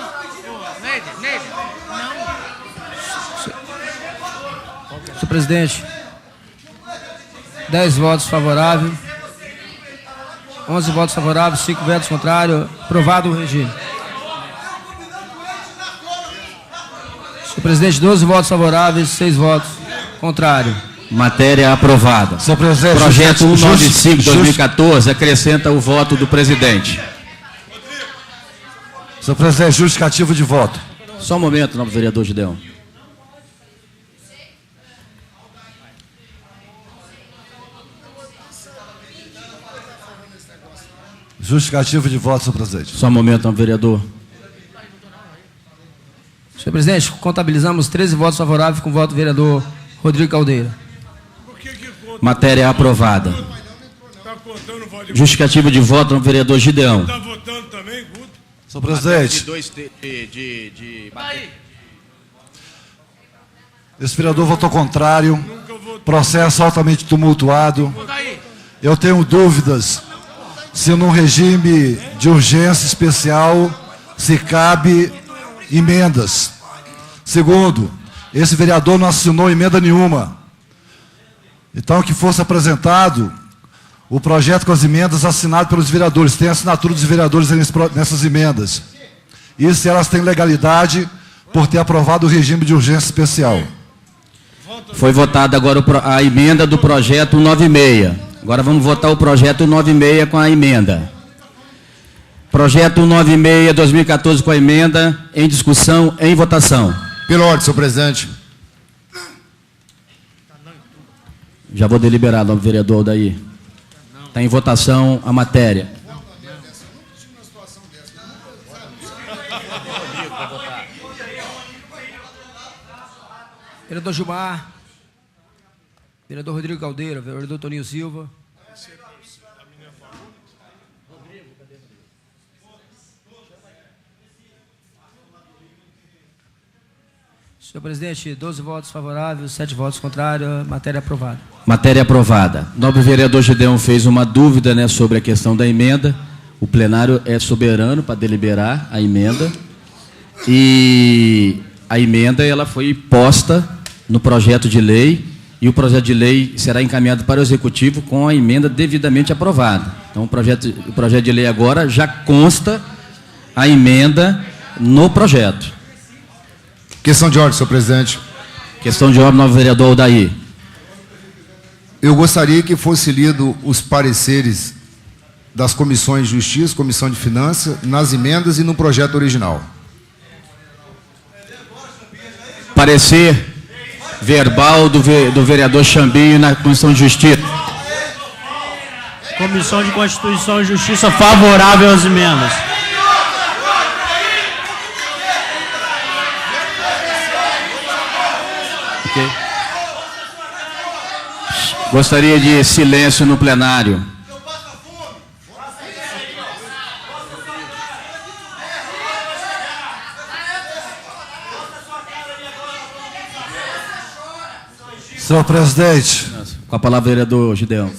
Neide, não. Senhor presidente, 10 votos favoráveis, 11 votos favoráveis, 5 votos contrários. Aprovado o regime. Senhor presidente, 12 votos favoráveis, 6 votos contrários. Matéria aprovada. Senhor presidente, projeto 195/2014 acrescenta o voto do presidente. Senhor presidente, justificativo de voto. Só um momento, nobre vereador Gideon. Justificativo de voto, senhor presidente. Só um momento, nobre vereador. Senhor presidente, contabilizamos 13 votos favoráveis com o voto do vereador Rodrigo Caldeira. Matéria aprovada. Justificativo de voto, nobre vereador Gideon. Está votando também, Guto? Senhor presidente. Esse vereador votou contrário. Processo altamente tumultuado. Eu tenho dúvidas se num regime de urgência especial se cabe emendas. Segundo, esse vereador não assinou emenda nenhuma. Então, que fosse apresentado o projeto com as emendas assinado pelos vereadores. Tem a assinatura dos vereadores nessas emendas. E se elas têm legalidade por ter aprovado o regime de urgência especial. Foi votada agora a emenda do projeto 196. Agora vamos votar o projeto 196 com a emenda. Projeto 196/2014 com a emenda, em discussão, em votação. Pela ordem, senhor presidente. Já vou deliberar, nobre vereador Aldair. Está em votação a matéria. Vereador Gilmar, vereador Rodrigo Caldeira, vereador Toninho Silva. Senhor presidente, 12 votos favoráveis, 7 votos contrários, matéria aprovada. Matéria aprovada. Nobre vereador Gideon fez uma dúvida, né, sobre a questão da emenda. O plenário é soberano para deliberar a emenda. E a emenda ela foi posta no projeto de lei e o projeto de lei será encaminhado para o Executivo com a emenda devidamente aprovada. Então, o projeto de lei agora já consta a emenda no projeto. Questão de ordem, senhor presidente. Questão de ordem, novo vereador Aldair. Eu gostaria que fosse lido os pareceres das comissões de Justiça, Comissão de Finanças, nas emendas e no projeto original. Parecer verbal do vereador Chambinho na Comissão de Justiça. Comissão de Constituição e Justiça favorável às emendas. Okay. Gostaria de silêncio no plenário. Senhor presidente. Com a palavra, vereador Gideon.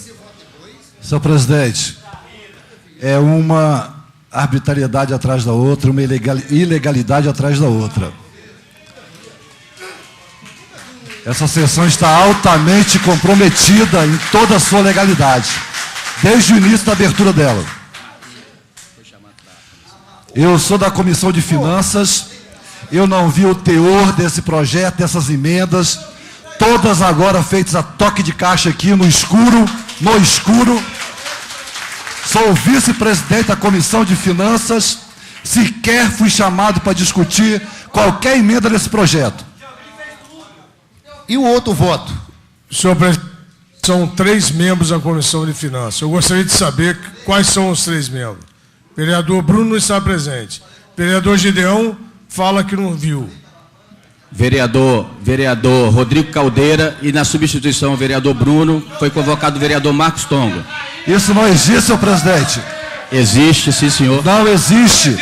Senhor presidente, é uma arbitrariedade atrás da outra, uma ilegalidade atrás da outra. Essa sessão está altamente comprometida em toda a sua legalidade, desde o início da abertura dela. Eu sou da Comissão de Finanças, eu não vi o teor desse projeto, dessas emendas, todas agora feitas a toque de caixa aqui no escuro, no escuro. Sou vice-presidente da Comissão de Finanças. Sequer fui chamado para discutir qualquer emenda desse projeto. E o outro voto? Senhor presidente, são 3 membros da Comissão de Finanças. Eu gostaria de saber quais são os 3 membros. O vereador Bruno não está presente. O vereador Gideão fala que não viu. Vereador Rodrigo Caldeira, e na substituição o vereador Bruno, foi convocado o vereador Marcos Tongo. Isso não existe, senhor presidente. Existe, sim, senhor. Não existe.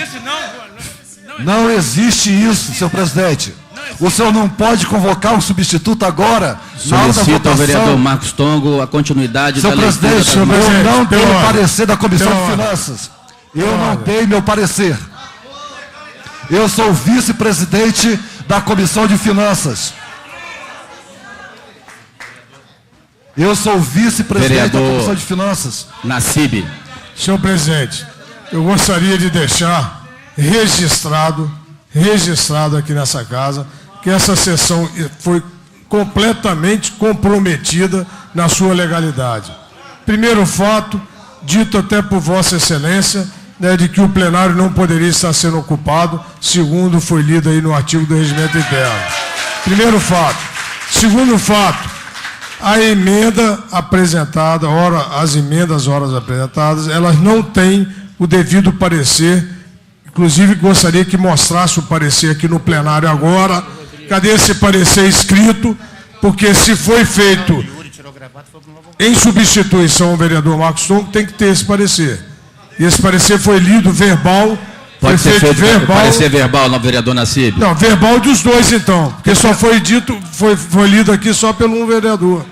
Não existe isso, senhor presidente. O senhor não pode convocar um substituto agora. Solicito ao vereador Marcos Tongo a continuidade da leitura. Senhor presidente, eu não tenho parecer da Comissão de Finanças. Eu não tenho meu parecer. Eu sou vice-presidente da Comissão de Finanças. Eu sou vice-presidente da Comissão de Finanças. Nassib. Senhor presidente, eu gostaria de deixar registrado aqui nessa casa, que essa sessão foi completamente comprometida na sua legalidade. Primeiro fato, dito até por Vossa Excelência, né, de que o plenário não poderia estar sendo ocupado, segundo foi lido aí no artigo do Regimento Interno. Primeiro fato. Segundo fato, a emenda apresentada, as emendas apresentadas, elas não têm o devido parecer. Inclusive, gostaria que mostrasse o parecer aqui no plenário agora. Cadê esse parecer escrito? Porque se foi feito em substituição ao vereador Marcos Tongo, tem que ter esse parecer. E esse parecer foi lido verbal. Pode ser feito parecer verbal no vereador Nassib? Não, verbal dos dois, então. Porque só foi dito, foi lido aqui só pelo um vereador.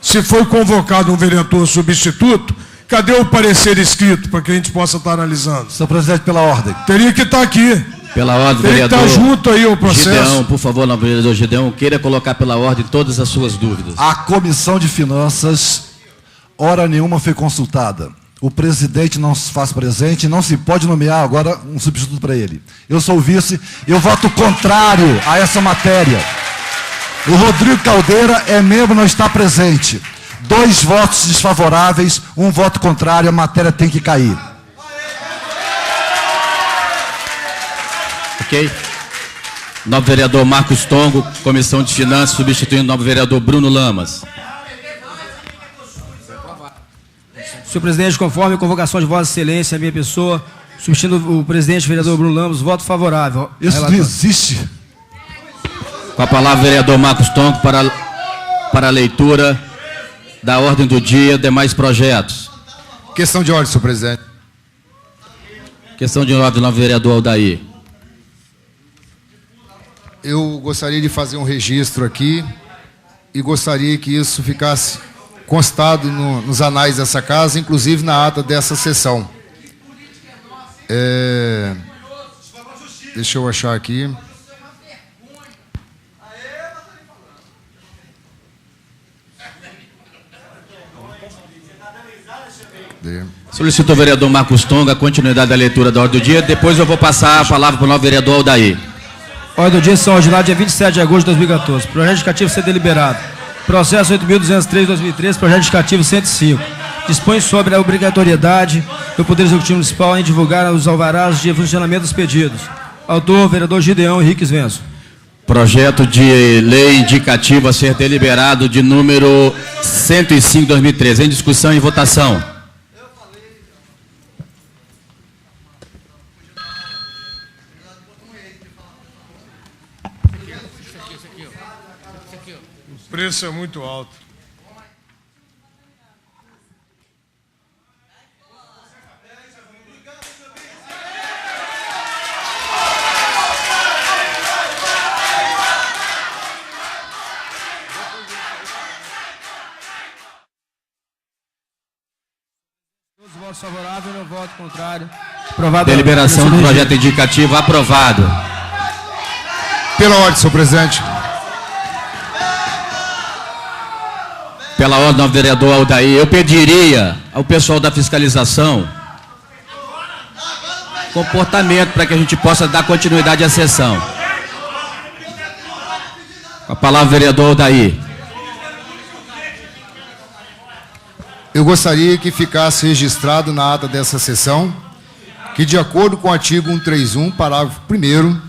Se foi convocado um vereador substituto, cadê o parecer escrito para que a gente possa estar analisando? Senhor presidente, pela ordem. Teria que estar aqui. Pela ordem, teria vereador. Que estar junto aí o processo. Gideão, por favor, não, vereador Gideão, queira colocar pela ordem todas as suas dúvidas. A Comissão de Finanças, hora nenhuma foi consultada. O presidente não se faz presente, não se pode nomear agora um substituto para ele. Eu sou o vice, eu voto contrário a essa matéria. O Rodrigo Caldeira é membro, não está presente. 2 votos desfavoráveis, 1 voto contrário, a matéria tem que cair. Ok? Novo vereador Marcos Tongo, Comissão de Finanças, substituindo o novo vereador Bruno Lamas. Senhor presidente, conforme a convocação de Vossa Excelência, a minha pessoa, substituindo o presidente, vereador Bruno Lamas, voto favorável. Isso não existe. Com a palavra, vereador Marcos Tongo, para a leitura da ordem do dia, demais projetos. Questão de ordem, senhor presidente. Questão de ordem, novo vereador Aldair. Eu gostaria de fazer um registro aqui e gostaria que isso ficasse constado nos anais dessa casa, inclusive na ata dessa sessão. Deixa eu achar aqui. Solicito ao vereador Marcos Tonga a continuidade da leitura da ordem do dia. Depois eu vou passar a palavra para o novo vereador Aldair. Ordem do dia, sessão ordinária, dia 27 de agosto de 2014. Projeto indicativo ser deliberado. Processo 8.203/2013, projeto indicativo 105. Dispõe sobre a obrigatoriedade do Poder Executivo Municipal em divulgar os alvarás de funcionamento dos pedidos. Autor, vereador Gideão Henrique Venso. Projeto de lei indicativo a ser deliberado de número 105/2013. Em discussão e votação. O preço é muito alto. Todos os votos favoráveis, no voto contrário. Aprovado. Deliberação do projeto indicativo aprovado. Pela ordem, senhor presidente. Pela ordem do vereador Aldair, eu pediria ao pessoal da fiscalização comportamento para que a gente possa dar continuidade à sessão. Com a palavra, vereador Aldair. eu gostaria que ficasse registrado na ata dessa sessão que, de acordo com o artigo 131, parágrafo 1º,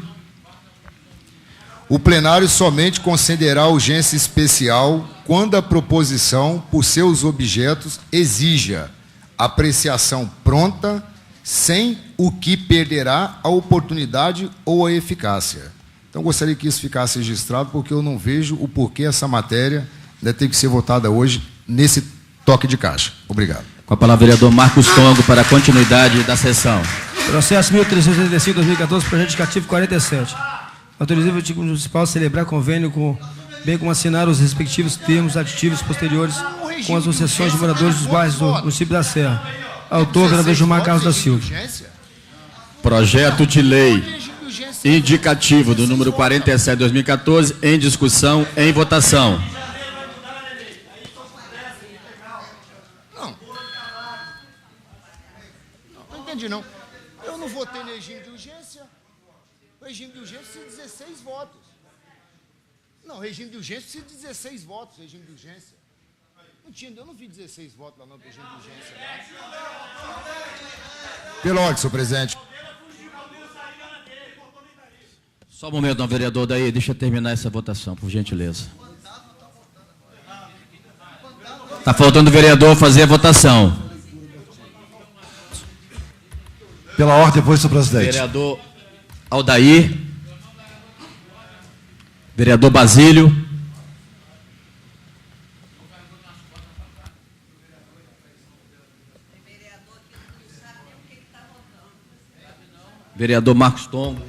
o plenário somente concederá urgência especial quando a proposição, por seus objetos, exija apreciação pronta, sem o que perderá a oportunidade ou a eficácia. Então, gostaria que isso ficasse registrado, porque eu não vejo o porquê essa matéria deve ter que ser votada hoje nesse toque de caixa. Obrigado. Com a palavra, vereador Marcos Tongo, para a continuidade da sessão. Processo 1385-2014, projeto indicativo 47. Autoriza o Executivo Municipal a celebrar convênio bem como assinar os respectivos termos aditivos posteriores com as associações de moradores dos bairros do município da Serra. Autor, vereador Gilmar Carlos da Silva. Projeto de lei indicativo do número 47/2014, em discussão, em votação. Não entendi, não. Eu não votei no regime de urgência. O regime de urgência precisa de 16 votos. Não, regime de urgência precisa de 16 votos, regime de urgência. Eu não vi 16 votos lá no regime de urgência. Pela ordem, senhor presidente. Só um momento, não, vereador, daí, deixa eu terminar essa votação, por gentileza. Está faltando o vereador fazer a votação. Pela ordem, depois, senhor presidente. Vereador Aldair. Vereador Basílio. Vereador Marcos Tongo.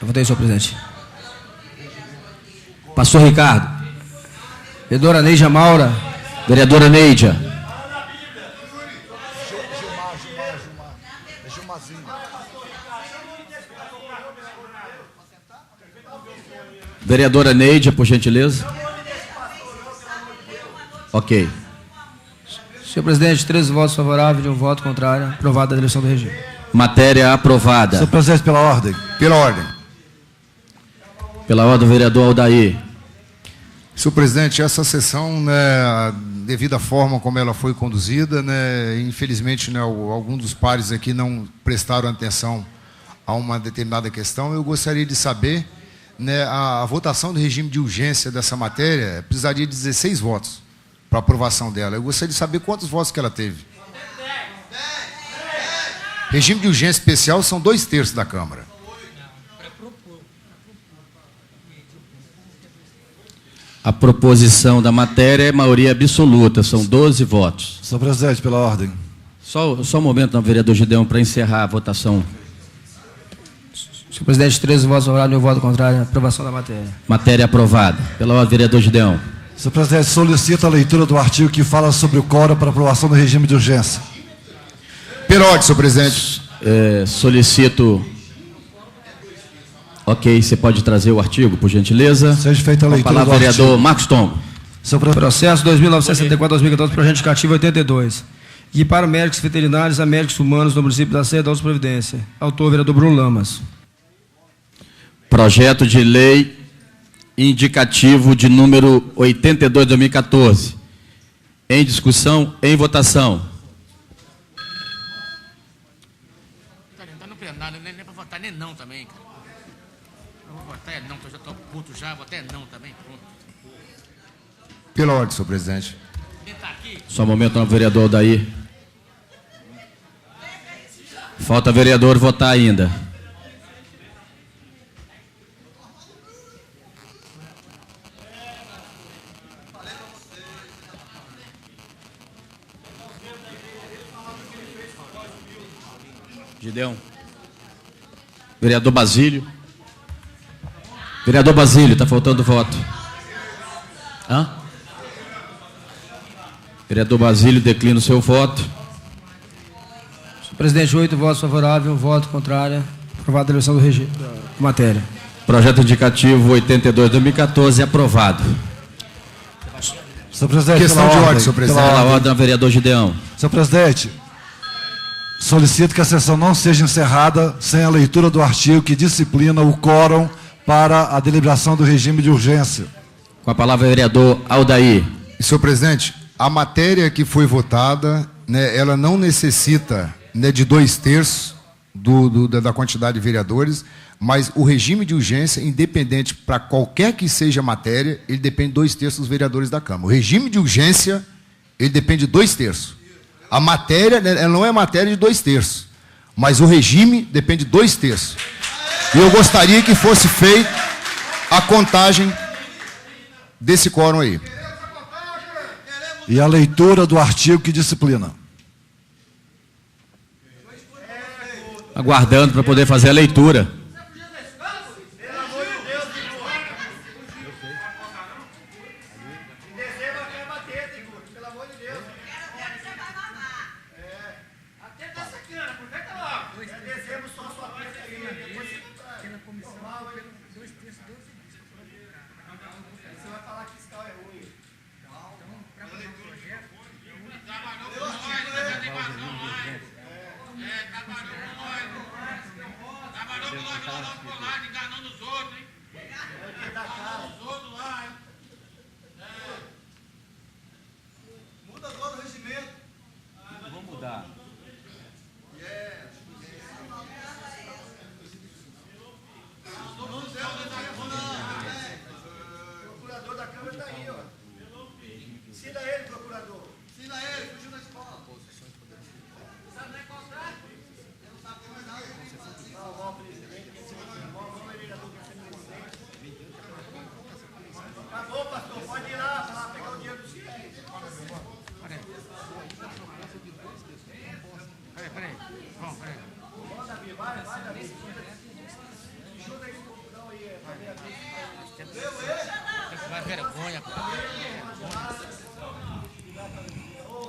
Eu votei, senhor presidente. Pastor Ricardo. Vereadora Neija Maura. Vereadora Neija. Vereadora Neide, por gentileza. Ok. Senhor presidente, 13 votos favoráveis e 1 voto contrário. Aprovada a direção do regime. Matéria aprovada. Senhor presidente, pela ordem. Pela ordem. Pela ordem, vereador Aldair. Senhor presidente, essa sessão, né, devido à forma como ela foi conduzida, né, infelizmente, né, alguns dos pares aqui não prestaram atenção a uma determinada questão. Eu gostaria de saber, né, a votação do regime de urgência dessa matéria precisaria de 16 votos para aprovação dela. Eu gostaria de saber quantos votos que ela teve. Regime de urgência especial são 2/3 da Câmara. A proposição da matéria é maioria absoluta, são 12 votos. Senhor presidente, pela ordem. Só um momento, não, vereador Gideão, para encerrar a votação. Senhor presidente, 13 votos favoráveis e 1 voto contrário. Aprovação da matéria. Matéria aprovada. Pela ordem, vereador Gideão. Senhor presidente, solicito a leitura do artigo que fala sobre o quórum para aprovação do regime de urgência. Pela ordem, senhor presidente. Solicito... Ok, você pode trazer o artigo, por gentileza. Seja feita a leitura do artigo. Vereador Marcos Tongo. Processo 2964-2014, projeto indicativo 82. E para médicos veterinários a médicos humanos no município da Serra da Alta Providência. Autor, vereador Bruno Lamas. Projeto de lei indicativo de número 82/2014. Em discussão, em votação. Tá no plenário, nem para votar nem não também, cara. Eu vou votar não, que eu já estou puto já, vou até não também, pronto. Pela ordem, senhor presidente. Só um momento, não, vereador Aldair. Falta vereador votar ainda. Gideão. Vereador Basílio. Vereador Basílio, está faltando voto. Hã? Vereador Basílio, declina o seu voto. Senhor presidente, 8 votos favoráveis, 1 voto contrário. Aprovada a direção do regime da matéria. Projeto indicativo 82/2014 aprovado. Senhor presidente, questão de ordem, senhor presidente. Pela ordem, vereador Gideão. Senhor presidente, solicito que a sessão não seja encerrada sem a leitura do artigo que disciplina o quórum para a deliberação do regime de urgência. Com a palavra, vereador Aldair. Senhor presidente, a matéria que foi votada, né, ela não necessita, né, de 2/3 da quantidade de vereadores, mas o regime de urgência, independente para qualquer que seja a matéria, ele depende de 2/3 dos vereadores da Câmara. O regime de urgência, ele depende de 2/3. A matéria, ela não é matéria de 2/3, mas o regime depende de 2/3. E eu gostaria que fosse feita a contagem desse quórum aí. E a leitura do artigo que disciplina. Aguardando para poder fazer a leitura.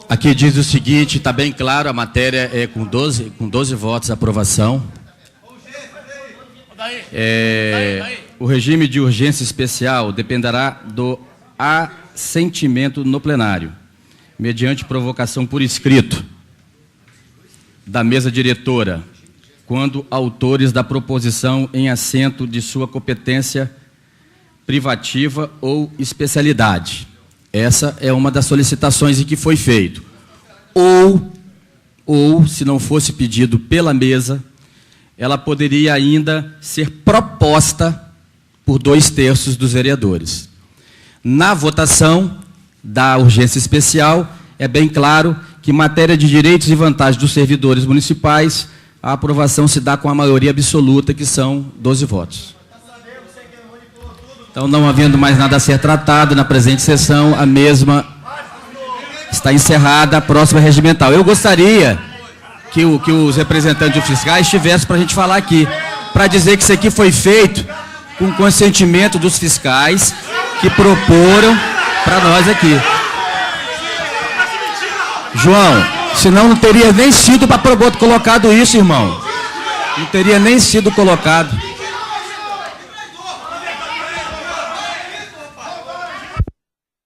Aqui diz o seguinte, está bem claro, a matéria é com 12 votos a aprovação. O regime de urgência especial dependerá do assentimento no plenário, mediante provocação por escrito da mesa diretora, quando autores da proposição em assento de sua competência privativa ou especialidade. Essa é uma das solicitações em que foi feito. Ou, se não fosse pedido pela mesa, ela poderia ainda ser proposta por 2/3 dos vereadores. Na votação da urgência especial, é bem claro que, em matéria de direitos e vantagens dos servidores municipais, a aprovação se dá com a maioria absoluta, que são 12 votos. Então, não havendo mais nada a ser tratado na presente sessão, a mesma está encerrada, a próxima regimental. Eu gostaria que os representantes fiscais estivessem para a gente falar aqui, para dizer que isso aqui foi feito com consentimento dos fiscais que proporam para nós aqui. João, senão não teria nem sido para colocado isso, irmão. Não teria nem sido colocado.